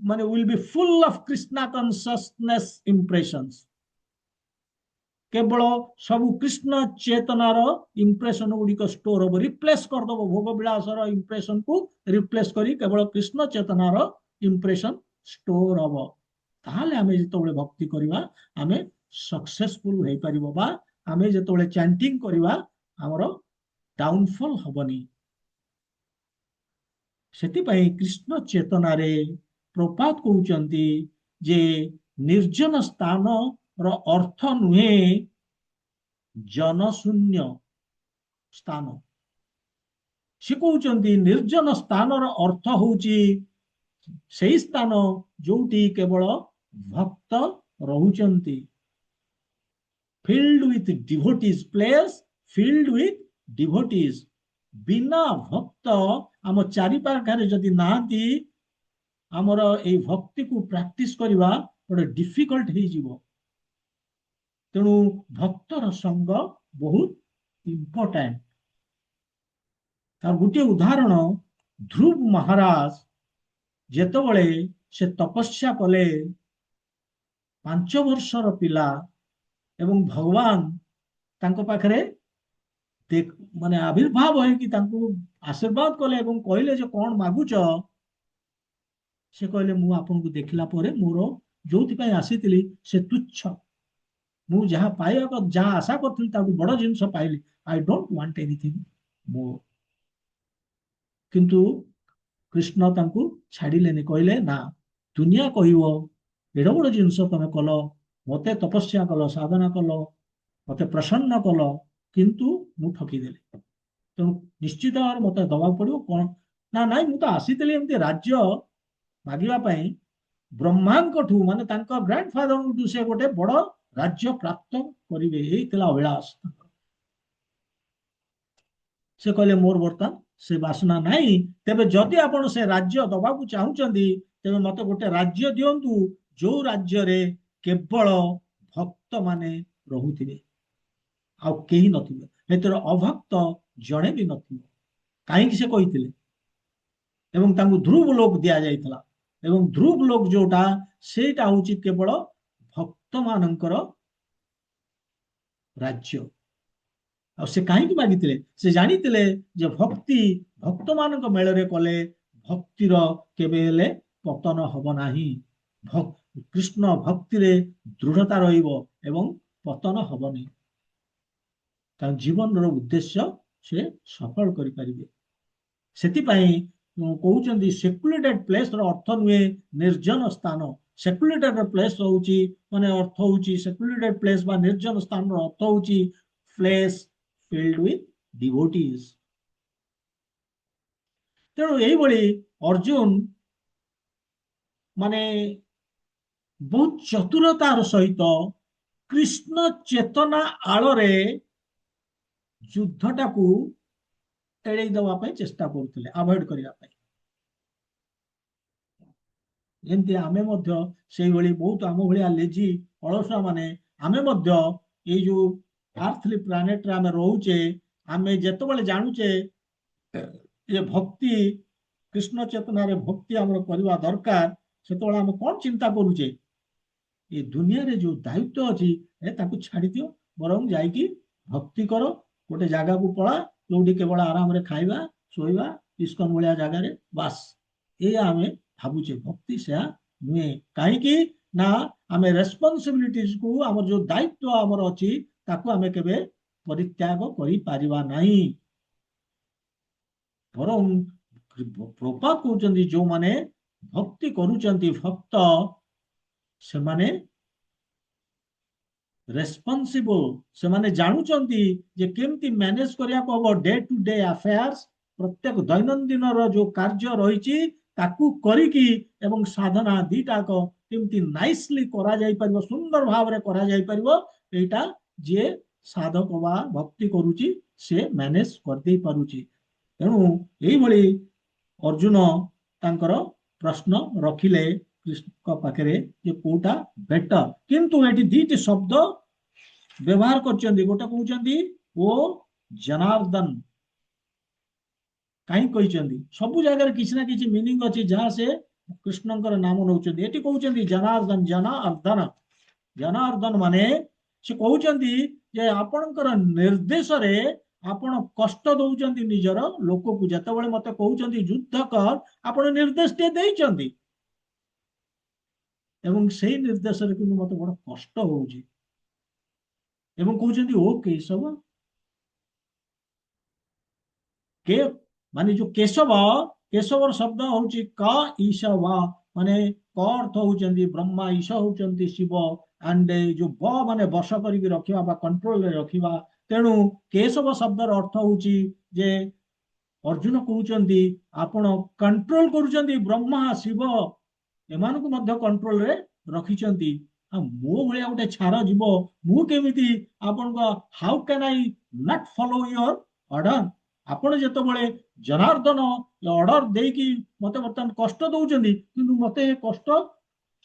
माने will be full of Krishna consciousness impressions केवल सब कृष्ण चेतनार इंप्रेशन गुड़िक स्टोर हम रिप्लेस करदब भोग विलासर इंप्रेशन को रिप्लेस करी केवल कृष्ण चेतनार इंप्रेशन स्टोर हम ताहले आमे जेतबेले भक्ति करिवा आमे सक्सेसफुल होई परिबो बा आमे जेतबेले चैंटिंग करिवा हमर डाउनफॉल हबनी सेतिपई कृष्ण चेतना रे प्रपात कहउचंती जे निर्जन स्थान रो अर्थ नुहे जनशून्य स्थान से कहउचंती निर्जन स्थान रो अर्थ होउची सेही स्थान जोटी केवल भक्त रहुचंती filled with devotees place filled with devotees बिना भक्त आम चारि पाखरे जदि नाहंती ଆମର ଏଇ ଭକ୍ତିକୁ ପ୍ରାକ୍ଟିସ କରିବା ଗୋଟେ ଡିଫିକଲ୍ଟ ହେଇଯିବ। ତେଣୁ ଭକ୍ତର ସଙ୍ଗ ବହୁତ ଇମ୍ପୋର୍ଟାଣ୍ଟ। ତାର ଗୋଟିଏ ଉଦାହରଣ, ଧ୍ରୁବ ମହାରାଜ ଯେତେବେଳେ ସେ ତପସ୍ୟା କଲେ, 5 ବର୍ଷର ପିଲା, ଏବଂ ଭଗବାନ ତାଙ୍କ ପାଖରେ ମାନେ ଆବିର୍ଭାବ ହେଇକି ତାଙ୍କୁ ଆଶୀର୍ବାଦ କଲେ ଏବଂ କହିଲେ ଯେ କଣ ମାଗୁଛ? ସେ କହିଲେ ମୁଁ ଆପଣଙ୍କୁ ଦେଖିଲା ପରେ ମୋର ଯୋଉଥିପାଇଁ ଆସିଥିଲି ସେ ତୁଚ୍ଛ। ମୁଁ ଯାହା ପାଇବା ଯାହା ଆଶା କରିଥିଲି ତାଠୁ ବଡ ଜିନିଷ ପାଇଲି। ଆଇ ଡୋଣ୍ଟ ୱାଣ୍ଟ ଏନିଥିଙ୍ଗ ମୋ। କିନ୍ତୁ କୃଷ୍ଣ ତାଙ୍କୁ ଛାଡିଲେନି, କହିଲେ ନା, ଦୁନିଆ କହିବ ଏଡ ବଡ ଜିନିଷ ତମେ କଲ, ମତେ ତପସ୍ୟା କଲ, ସାଧନା କଲ, ମତେ ପ୍ରସନ୍ନ କଲ, କିନ୍ତୁ ମୁଁ ଠକିଦେଲି। ତେଣୁ ନିଶ୍ଚିତ ଭାବରେ ମତେ ଦବାକୁ ପଡିବ। କଣ ନା, ନାଇଁ ମୁଁ ତ ଆସିଥିଲି ଏମିତି ରାଜ୍ୟ ମାଗିବା ପାଇଁ। ବ୍ରହ୍ମାଙ୍କଠୁ ମାନେ ତାଙ୍କ ଗ୍ରାଣ୍ଡ ଫାଦରଙ୍କଠୁ ସେ ଗୋଟେ ବଡ ରାଜ୍ୟ ପ୍ରାପ୍ତ କରିବେ, ଏଇ ଥିଲା ଅଭିଳାଷ। ସେ କହିଲେ ମୋର ବର୍ତ୍ତମାନ ସେ ବାସନା ନାହିଁ। ତେବେ ଯଦି ଆପଣ ସେ ରାଜ୍ୟ ଦବାକୁ ଚାହୁଁଛନ୍ତି, ତେବେ ମତେ ଗୋଟେ ରାଜ୍ୟ ଦିଅନ୍ତୁ ଯୋଉ ରାଜ୍ୟରେ କେବଳ ଭକ୍ତ ମାନେ ରହୁଥିବେ, ଆଉ କେହି ନଥିବେ, ଏଥିରେ ଅଭକ୍ତ ଜଣେ ବି ନଥିବ। କାହିଁକି ସେ କହିଥିଲେ? ଏବଂ ତାଙ୍କୁ ଧ୍ରୁବ ଲୋକ ଦିଆଯାଇଥିଲା। ଏବଂ ଧ୍ରୁବ ଲୋକ ଯୋଉଟା, ସେଇଟା ହଉଛି କେବଳ ଭକ୍ତ ମାନଙ୍କର ରାଜ୍ୟ। ଆଉ ସେ କାହିଁକି ମାଗିଥିଲେ? ସେ ଜାଣିଥିଲେ ଯେ ଭକ୍ତି ଭକ୍ତମାନଙ୍କ ମେଳରେ କଲେ ଭକ୍ତିର କେବେ ହେଲେ ପତନ ହବ ନାହିଁ। କୃଷ୍ଣ ଭକ୍ତିରେ ଦୃଢତା ରହିବ ଏବଂ ପତନ ହବନି। ତାଙ୍କ ଜୀବନର ଉଦ୍ଦେଶ୍ୟ ସେ ସଫଳ କରିପାରିବେ। ସେଥିପାଇଁ କହୁଛନ୍ତି ସେକ୍ୟୁଲେଟେଡ ପ୍ଲେସ ର ଅର୍ଥ ନୁହେଁ ନିର୍ଜନ ସ୍ଥାନ। ସେକ୍ୟୁଲେଟେଡ ପ୍ଲେସ ହଉଛି ମାନେ ଅର୍ଥ ହଉଛି ସେକ୍ୟୁଲେଟେଡ ପ୍ଲେସ ବା ନିର୍ଜନ ସ୍ଥାନର ଅର୍ଥ ହଉଛି ପ୍ଲେସ filled with devotees। ତେଣୁ ଏଇଭଳି ଅର୍ଜୁନ ମାନେ ବହୁତ ଚତୁରତାର ସହିତ କୃଷ୍ଣ ଚେତନା ଆଳରେ ଯୁଦ୍ଧଟାକୁ ଏଡେଇ ଦେବା ପାଇଁ ଚେଷ୍ଟା କରୁଥିଲେ, ଆଭଏଡ କରିବା ପାଇଁ। ଯେମିତି ଆମେ ମଧ୍ୟ ସେଇଭଳି ବହୁତ ଆମ ଭଳିଆ ଲେଜି ଅଳସୁଆ ମାନେ ଆମେ ମଧ୍ୟ ଏଇ ଯୋଉ ଆର୍ଥଲି ପ୍ଲାନେଟରେ ଆମେ ରହୁଛେ, ଆମେ ଯେତେବେଳେ ଜାଣୁଛେ ଯେ ଭକ୍ତି କୃଷ୍ଣ ଚେତନାରେ ଭକ୍ତି ଆମର କରିବା ଦରକାର, ସେତେବେଳେ ଆମେ କଣ ଚିନ୍ତା କରୁଛେ? ଏ ଦୁନିଆରେ ଯୋଉ ଦାୟିତ୍ୱ ଅଛି ତାକୁ ଛାଡିଦିଅ, ବରଂ ଯାଇକି ଭକ୍ତି କର, ଗୋଟେ ଜାଗାକୁ ପଳା ଯୋଉଠି କେବଳ ଆରାମରେ ଖାଇବା ଶୋଇବା, ଇସ୍କନ ଭଳିଆ ଜାଗାରେ, ବାସ୍। ଏଇଆ ଆମେ ଭାବୁଛେ, ଭକ୍ତି ସେୟା ନୁହେଁ। କାହିଁକି ନା ଆମେ ରେସ୍ପନ୍ସିବିଲିଟିଜକୁ, ଆମର ଯୋଉ ଦାୟିତ୍ୱ ଆମର ଅଛି, ତାକୁ ଆମେ କେବେ ପରିତ୍ୟାଗ କରିପାରିବା ନାହିଁ। ବରଂ ପ୍ରପାତ କହୁଛନ୍ତି ଯୋଉମାନେ ଭକ୍ତି କରୁଛନ୍ତି, ଭକ୍ତ ସେମାନେ ରେସ୍ପନ୍ସିବଲ, ସେମାନେ ଜାଣୁଛନ୍ତି ଯେ କେମିତି ମ୍ୟାନେଜ କରିବାକୁ ହବ ଡେ ଟୁ ଡେ ଆଫେୟାର୍ସ। ପ୍ରତ୍ୟେକ ଦୈନନ୍ଦିନର ଯୋଉ କାର୍ଯ୍ୟ ରହିଛି ତାକୁ କରିକି ଏବଂ ସାଧନା ଦିଟାକ କେମିତି ନାଇସଲି କରାଯାଇପାରିବ, ସୁନ୍ଦର ଭାବରେ କରାଯାଇପାରିବ, ଏଇଟା ଯିଏ ସାଧକ ବା ଭକ୍ତି କରୁଛି ସେ ମ୍ୟାନେଜ କରିଦେଇ ପାରୁଛି। ତେଣୁ ଏଇଭଳି ଅର୍ଜୁନ ତାଙ୍କର ପ୍ରଶ୍ନ ରଖିଲେ କୃଷ୍ଣଙ୍କ ପାଖରେ ଯେ କୋଉଟା ବେଟର। କିନ୍ତୁ ଏଠି ଦିଟି ଶବ୍ଦ ବ୍ୟବହାର କରିଛନ୍ତି, ଗୋଟେ କହୁଛନ୍ତି ଓ ଜନାର୍ଦ୍ଦନ। କାହିଁକି କହିଛନ୍ତି? ସବୁ ଜାଗାରେ କିଛି ନା କିଛି ମିନିଂ ଅଛି ଯାହା ସେ କୃଷ୍ଣଙ୍କର ନାମ ନଉଛନ୍ତି। ଏଠି କହୁଛନ୍ତି ଜନାର୍ଦ୍ଦନ, ଜନାର୍ଦ୍ଦନ। ଜନାର୍ଦ୍ଦନ ମାନେ ସେ କହୁଛନ୍ତି ଯେ ଆପଣଙ୍କର ନିର୍ଦ୍ଦେଶରେ ଆପଣ କଷ୍ଟ ଦଉଛନ୍ତି ନିଜର ଲୋକକୁ। ଯେତେବେଳେ ମତେ କହୁଛନ୍ତି ଯୁଦ୍ଧ କର, ଆପଣ ନିର୍ଦ୍ଦେଶ ଟିକେ ଦେଇଛନ୍ତି, ଏବଂ ସେଇ ନିର୍ଦ୍ଦେଶରେ କିନ୍ତୁ ମତେ ବଡ କଷ୍ଟ ହଉଛି। ଏବଂ କହୁଛନ୍ତି ଓ କେଶବ, କେ ମାନେ ଯୋଉ କେଶବ, କେଶବର ଶବ୍ଦ ହଉଛି କ ଈଶବ, ମାନେ କ ଅର୍ଥ ହଉଛନ୍ତି ବ୍ରହ୍ମା, ଈଶ ହଉଛନ୍ତି ଶିବ, ଆଣ୍ଡ ଯୋଉ ବ ମାନେ ବଶ କରିକି ରଖିବା ବା କଣ୍ଟ୍ରୋଲରେ ରଖିବା। ତେଣୁ କେଶବ ଶବ୍ଦର ଅର୍ଥ ହଉଛି ଯେ ଅର୍ଜୁନ କହୁଛନ୍ତି ଆପଣ କଣ୍ଟ୍ରୋଲ କରୁଛନ୍ତି, ବ୍ରହ୍ମା ଶିବ ଏମାନଙ୍କୁ ମଧ୍ୟ କଣ୍ଟ୍ରୋଲରେ ରଖିଛନ୍ତି। ଆଉ ମୋ ଭଳିଆ ଗୋଟେ ଛାର ଯିବ, ମୁଁ କେମିତି ଆପଣଙ୍କ how can I not follow your order? ଆପଣ ଯେତେବେଳେ ଜନାର୍ଦ୍ଦନ ଅର୍ଡର ଦେଇକି ମତେ ବର୍ତ୍ତମାନ କଷ୍ଟ ଦଉଛନ୍ତି, କିନ୍ତୁ ମତେ କଷ୍ଟ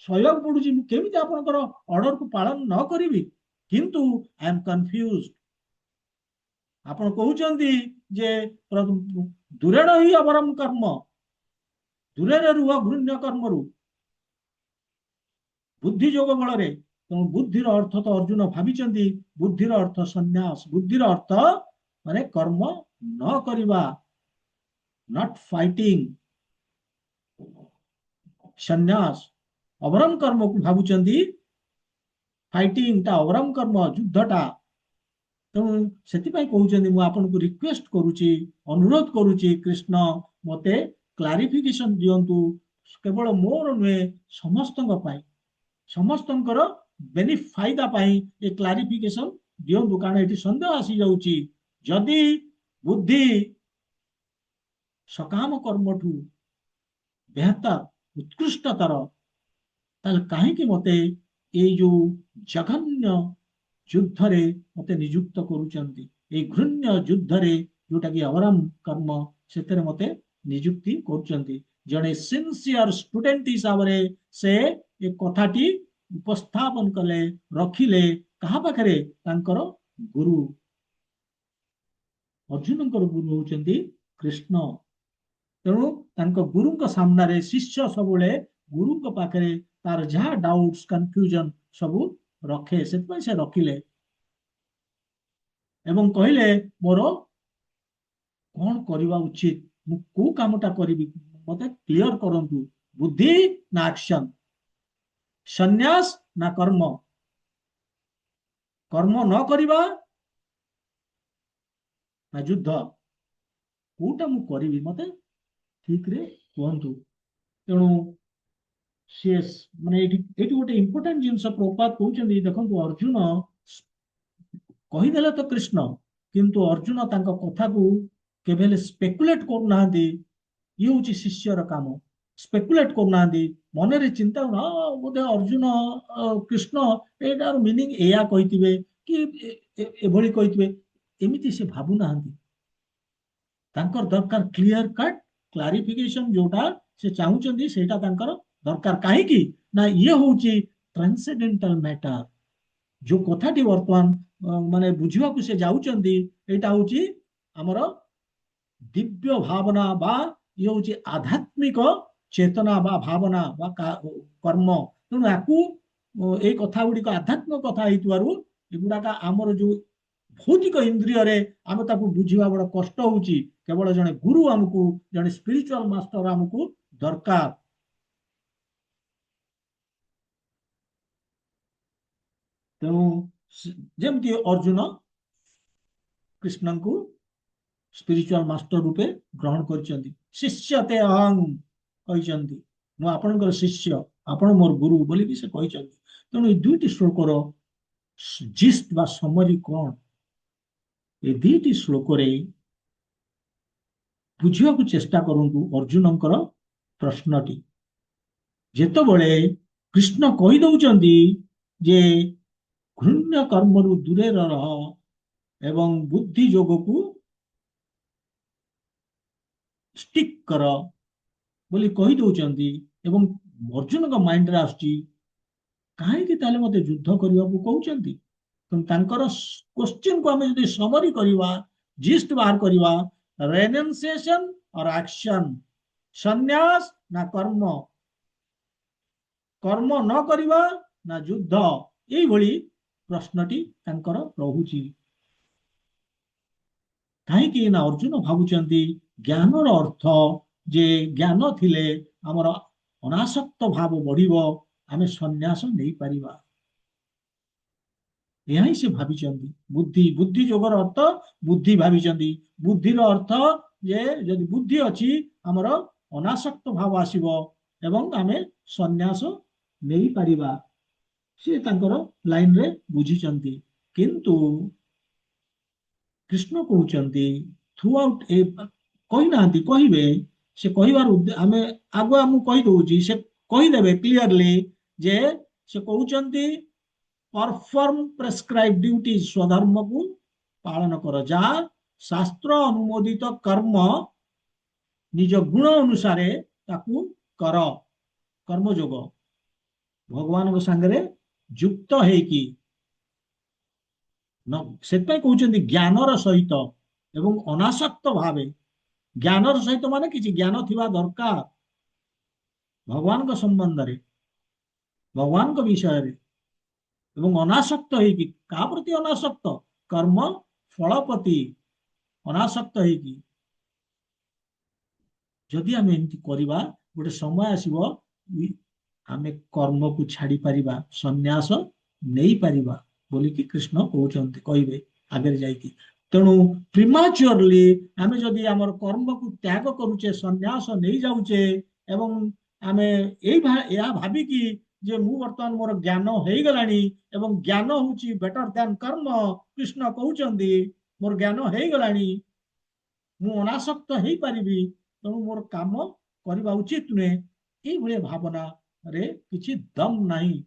ସହିବାକୁ ପଡୁଛି, ମୁଁ କେମିତି ଆପଣଙ୍କର ଅର୍ଡରକୁ ପାଳନ ନ କରିବି? କିନ୍ତୁ ଆଇ ଏମ୍ କନଫ୍ୟୁଜ। ଆପଣ କହୁଛନ୍ତି ଯେ ଦୂରେଣ ହି ଅବରମ କର୍ମ, ଦୂରରେ ରୁହ ଘୃଣ୍ୟ କର୍ମରୁ ବୁଦ୍ଧି ଯୋଗ ବଳରେ। ତେଣୁ ବୁଦ୍ଧିର ଅର୍ଥ ତ ଅର୍ଜୁନ ଭାବିଛନ୍ତି, ବୁଦ୍ଧିର ଅର୍ଥ ସନ୍ନ୍ୟାସ, ବୁଦ୍ଧିର ଅର୍ଥ ମାନେ କର୍ମ ନ କରିବା, ନଟ୍ ଫାଇଟିଂ, ସନ୍ନ୍ୟାସ। ଅବରମ କର୍ମକୁ ଭାବୁଛନ୍ତି ଫାଇଟିଂ ଟା ଅବରମ କର୍ମ, ଯୁଦ୍ଧଟା। ତେଣୁ ସେଥିପାଇଁ କହୁଛନ୍ତି ମୁଁ ଆପଣଙ୍କୁ ରିକ୍ୱେଷ୍ଟ କରୁଛି, ଅନୁରୋଧ କରୁଛି, କୃଷ୍ଣ ମତେ କ୍ଲାରିଫିକେସନ ଦିଅନ୍ତୁ, କେବଳ ମୋର ନୁହେଁ ସମସ୍ତଙ୍କ ପାଇଁ, ସମସ୍ତଙ୍କର ଫାଇଦା ପାଇଁ ଏ କ୍ଲାରିଫିକେସନ ଦିଅନ୍ତୁ। କାରଣ ଏଠି ସନ୍ଦେହ ଆସିଯାଉଛି, ଯଦି ବୁଦ୍ଧି ସକାମ କର୍ମଠୁ ବେହତର ଉତ୍କୃଷ୍ଟତର, ତାହେଲେ କାହିଁକି ମତେ ଏଇ ଯୋଉ ଜଘନ୍ୟ ଯୁଦ୍ଧରେ ମତେ ନିଯୁକ୍ତ କରୁଛନ୍ତି, ଏଇ ଘୃଣ୍ୟ ଯୁଦ୍ଧରେ, ଯୋଉଟା କି ଅବରାମ କର୍ମ, ସେଥିରେ ମତେ ନିଯୁକ୍ତି କରୁଛନ୍ତି? ଜଣେ ସିନସିୟର ଷ୍ଟୁଡେଣ୍ଟ ହିସାବରେ ସେ ଏ କଥାଟି ଉପସ୍ଥାପନ କଲେ, ରଖିଲେ କାହା ପାଖରେ? ତାଙ୍କର ଗୁରୁ। ଅର୍ଜୁନଙ୍କର ଗୁରୁ ହଉଛନ୍ତି କୃଷ୍ଣ। ତେଣୁ ତାଙ୍କ ଗୁରୁଙ୍କ ସାମ୍ନାରେ ଶିଷ୍ୟ ସବୁବେଳେ ଗୁରୁଙ୍କ ପାଖରେ ତାର ଯାହା ଡାଉଟ୍ସ କନଫ୍ୟୁଜନ ସବୁ ରଖେ। ସେଥିପାଇଁ ସେ ରଖିଲେ ଏବଂ କହିଲେ ମୋର କଣ କରିବା ଉଚିତ, ମୁଁ କୋଉ କାମଟା କରିବି, ମତେ କ୍ଲିୟର କରନ୍ତୁ। ବୁଦ୍ଧି ନା ଆକ୍ସନ, ସନ୍ନ୍ୟାସ ନା କର୍ମ, କର୍ମ ନ କରିବା ନା ଯୁଦ୍ଧ, କୋଉଟା ମୁଁ କରିବି, ମତେ ଠିକରେ କୁହନ୍ତୁ। ତେଣୁ ସିଏ ମାନେ ଏଇଠି ଏଇଠି ଗୋଟେ ଇମ୍ପୋର୍ଟାଣ୍ଟ ଜିନିଷ ପ୍ରଭୁପାଦ କହୁଛନ୍ତି। ଦେଖନ୍ତୁ, ଅର୍ଜୁନ କହିଦେଲେ ତ କୃଷ୍ଣ, କିନ୍ତୁ ଅର୍ଜୁନ ତାଙ୍କ କଥାକୁ କେବେ ହେଲେ ସ୍ପେକୁଲେଟ କରୁନାହାନ୍ତି। ଇଏ ହଉଛି ଶିଷ୍ୟର କାମ, ସ୍ପେକୁଲେଟ କରୁନାହାନ୍ତି। ମନରେ ଚିନ୍ତା ବୋଧେ ଅର୍ଜୁନ କୃଷ୍ଣ ଏଇଟାର ମିନିଂ ଏଇଆ କହିଥିବେ କି ଏଭଳି କହିଥିବେ, ଏମିତି ସେ ଭାବୁନାହାନ୍ତି। ତାଙ୍କର ଦରକାର କ୍ଲିୟର କଟ୍ କ୍ଲାରିଫିକେସନ, ଯୋଉଟା ସେ ଚାହୁଁଛନ୍ତି ସେଇଟା ତାଙ୍କର ଦରକାର। କାହିଁକି ନା ଇଏ ହଉଛି ଟ୍ରାନ୍ସେଣ୍ଡେଣ୍ଟାଲ ମ୍ୟାଟର। ଯୋଉ କଥାଟି ବର୍ତ୍ତମାନ ମାନେ ବୁଝିବାକୁ ସେ ଯାଉଛନ୍ତି, ଏଇଟା ହଉଛି ଆମର ଦିବ୍ୟ ଭାବନା ବା ଇଏ ହଉଛି ଆଧ୍ୟାତ୍ମିକ ଚେତନା ବା ଭାବନା ବା କର୍ମ। ତେଣୁ ୟାକୁ ଏଇ କଥା ଗୁଡିକ ଆଧ୍ୟାତ୍ମିକ କଥା ହେଇଥିବାରୁ ଏଗୁଡାକ ଆମର ଯୋଉ ଭୌତିକ ଇନ୍ଦ୍ରିୟରେ ଆମେ ତାକୁ ବୁଝିବା ବଡ କଷ୍ଟ ହଉଛି। କେବଳ ଜଣେ ଗୁରୁ ଆମକୁ, ଜଣେ ସ୍ପିରିଚୁଆଲ ମାଷ୍ଟର ଆମକୁ ଦରକାର। ତେଣୁ ଯେମିତି ଅର୍ଜୁନ କୃଷ୍ଣଙ୍କୁ ସ୍ପିରିଚୁଆଲ ମାଷ୍ଟର ରୂପେ ଗ୍ରହଣ କରିଛନ୍ତି, ଶିଷ୍ୟତେ ଅହଂ କହିଛନ୍ତି, ମୁଁ ଆପଣଙ୍କର ଶିଷ୍ୟ, ଆପଣ ମୋର ଗୁରୁ ବୋଲିକି ସେ କହିଛନ୍ତି। ତେଣୁ ଏଇ ଦୁଇଟି ଶ୍ଲୋକର ଜିଷ୍ଟ ବା ସମରି କଣ? ଏ ଦୁଇଟି ଶ୍ଲୋକରେ ବୁଝିବାକୁ ଚେଷ୍ଟା କରନ୍ତୁ ଅର୍ଜୁନଙ୍କର ପ୍ରଶ୍ନଟି। ଯେତେବେଳେ କୃଷ୍ଣ କହିଦଉଛନ୍ତି ଯେ ଘୃଣ୍ୟ କର୍ମରୁ ଦୂରରେ ରହ ଏବଂ ବୁଦ୍ଧି ଯୋଗକୁ ଷ୍ଟିକ୍ କର ବୋଲି କହିଦଉଛନ୍ତି, ଏବଂ ଅର୍ଜୁନଙ୍କ ମାଇଣ୍ଡରେ ଆସୁଛି କାହିଁକି ତାହେଲେ ମତେ ଯୁଦ୍ଧ କରିବାକୁ କହୁଛନ୍ତି? ତେଣୁ ତାଙ୍କର କୋଶ୍ଚିନ୍କୁ ଆମେ ଯଦି ସମରି କରିବା, ଜିଷ୍ଟ ବାହାର କରିବା, ରେନନ୍ସିଏସନ ଅର ଆକ୍ସନ, ସନ୍ନ୍ୟାସ ନା କର୍ମ, କର୍ମ ନ କରିବା ନା ଯୁଦ୍ଧ, ଏଇଭଳି ପ୍ରଶ୍ନଟି ତାଙ୍କର ରହୁଛି। କାହିଁକି ନା ଅର୍ଜୁନ ଭାବୁଛନ୍ତି ଜ୍ଞାନର ଅର୍ଥ ଯେ ଜ୍ଞାନ ଥିଲେ ଆମର ଅନାସକ୍ତ ଭାବ ବଢିବ, ଆମେ ସନ୍ନ୍ୟାସ ନେଇପାରିବା। ଏହା ହିଁ ସେ ଭାବିଛନ୍ତି। ବୁଦ୍ଧି, ବୁଦ୍ଧି ଯୋଗର ଅର୍ଥ ବୁଦ୍ଧି ଭାବିଛନ୍ତି। ବୁଦ୍ଧିର ଅର୍ଥ ଯେ ଯଦି ବୁଦ୍ଧି ଅଛି ଆମର ଅନାସକ୍ତ ଭାବ ଆସିବ ଏବଂ ଆମେ ସନ୍ନ୍ୟାସ ନେଇପାରିବା। ସେ ତାଙ୍କର ଲାଇନରେ ବୁଝିଛନ୍ତି। କିନ୍ତୁ କୃଷ୍ଣ କହୁଛନ୍ତି ଥ୍ରୁ ଆଉଟ୍ ଏ କହିନାହାନ୍ତି, କହିବେ। ସେ କହିବାର ଆମେ ଆଗୁଆ ମୁଁ କହିଦଉଛି, ସେ କହିଦେବେ କ୍ଲିୟରଲି ଯେ ସେ କହୁଛନ୍ତି ପରଫର୍ମ ପ୍ରେସ୍କ୍ରାଇବ ଡ୍ୟୁଟି, ସ୍ୱଧର୍ମକୁ ପାଳନ କର, ଯାହା ଶାସ୍ତ୍ର ଅନୁମୋଦିତ କର୍ମ ନିଜ ଗୁଣ ଅନୁସାରେ ତାକୁ କର। କର୍ମଯୋଗ ଭଗବାନଙ୍କ ସାଙ୍ଗରେ ଯୁକ୍ତ ହେଇକି ସେଥିପାଇଁ କହୁଛନ୍ତି ଜ୍ଞାନର ସହିତ ଏବଂ ଅନାସକ୍ତ ଭାବେ। ଜ୍ଞାନର ସହିତ ମାନେ କିଛି ଜ୍ଞାନ ଥିବା ଦରକାର ଭଗବାନଙ୍କ ସମ୍ବନ୍ଧରେ, ଭଗବାନଙ୍କ ବିଷୟରେ, ଏବଂ ଅନାସକ୍ତ ହେଇକି। କାହା ପ୍ରତି ଅନାସକ୍ତ? କର୍ମ ଫଳ ପ୍ରତି ଅନାସକ୍ତ ହେଇକି। ଯଦି ଆମେ ଏମିତି କରିବା, ଗୋଟେ ସମୟ ଆସିବ ଆମେ କର୍ମକୁ ଛାଡି ପାରିବା, ସନ୍ନ୍ୟାସ ନେଇପାରିବା ବୋଲିକି କୃଷ୍ଣ କହୁଛନ୍ତି, କହିବେ ଆଗରେ ଯାଇକି। ତେଣୁ ପ୍ରିମାଚୁଅରଲି ଆମେ ଯଦି ଆମର କର୍ମକୁ ତ୍ୟାଗ କରୁଛେ, ସନ୍ନ୍ୟାସ ନେଇଯାଉଛେ, ଏବଂ ଆମେ ଏହା ଭାବିକି ଯେ ମୁଁ ବର୍ତ୍ତମାନ ମୋର ଜ୍ଞାନ ହେଇଗଲାଣି ଏବଂ ଜ୍ଞାନ ହଉଛି ବେଟର ଦ୍ୟାନ କର୍ମ, କୃଷ୍ଣ କହୁଛନ୍ତି ମୋର ଜ୍ଞାନ ହେଇଗଲାଣି, ମୁଁ ଅନାସକ୍ତ ହେଇପାରିବି, ତେଣୁ ମୋର କାମ କରିବା ଉଚିତ ନୁହେଁ, ଏଇଭଳିଆ ଭାବନାରେ କିଛି ଦମ ନାହିଁ।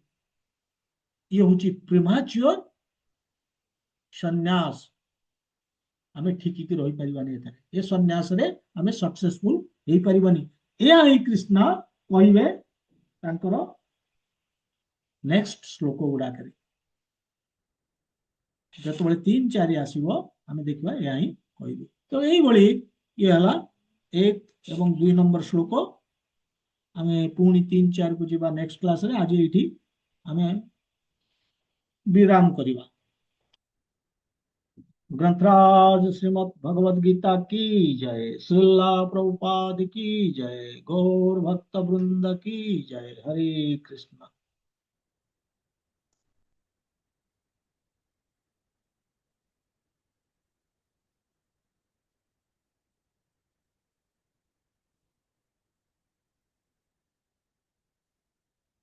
ଇଏ ହଉଛି ପ୍ରିମାଚ୍ୟୁର ସନ୍ନ୍ୟାସ। ଆମେ ଠିକିକି ରହିପାରିବାନି ଏଠାରେ, ଏ ସନ୍ନ୍ୟାସରେ ଆମେ ସକ୍ସେସଫୁଲ ହେଇପାରିବାନି। ଏହା ହିଁ କୃଷ୍ଣ କହିବେ ତାଙ୍କର ନେକ୍ସଟ ଶ୍ଲୋକ ଗୁଡାକରେ। ଯେତେବେଳେ 3, 4 ଆସିବ ଆମେ ଦେଖିବା ଏହା ହିଁ କହିବେ। ତ ଏଇଭଳି ଇଏ ହେଲା 1 ଏବଂ 2 ନମ୍ବର ଶ୍ଲୋକ। ଆମେ ପୁଣି 3, 4 କୁ ଯିବା ନେକ୍ସଟ କ୍ଲାସରେ। ଆଜି ଏଇଠି ଆମେ विराम करिवा। ग्रंथराज श्रीमद् भगवद गीता की जय, श्रीला प्रभुपाद की जय, गौर भक्त वृंद की जय। हरे कृष्ण।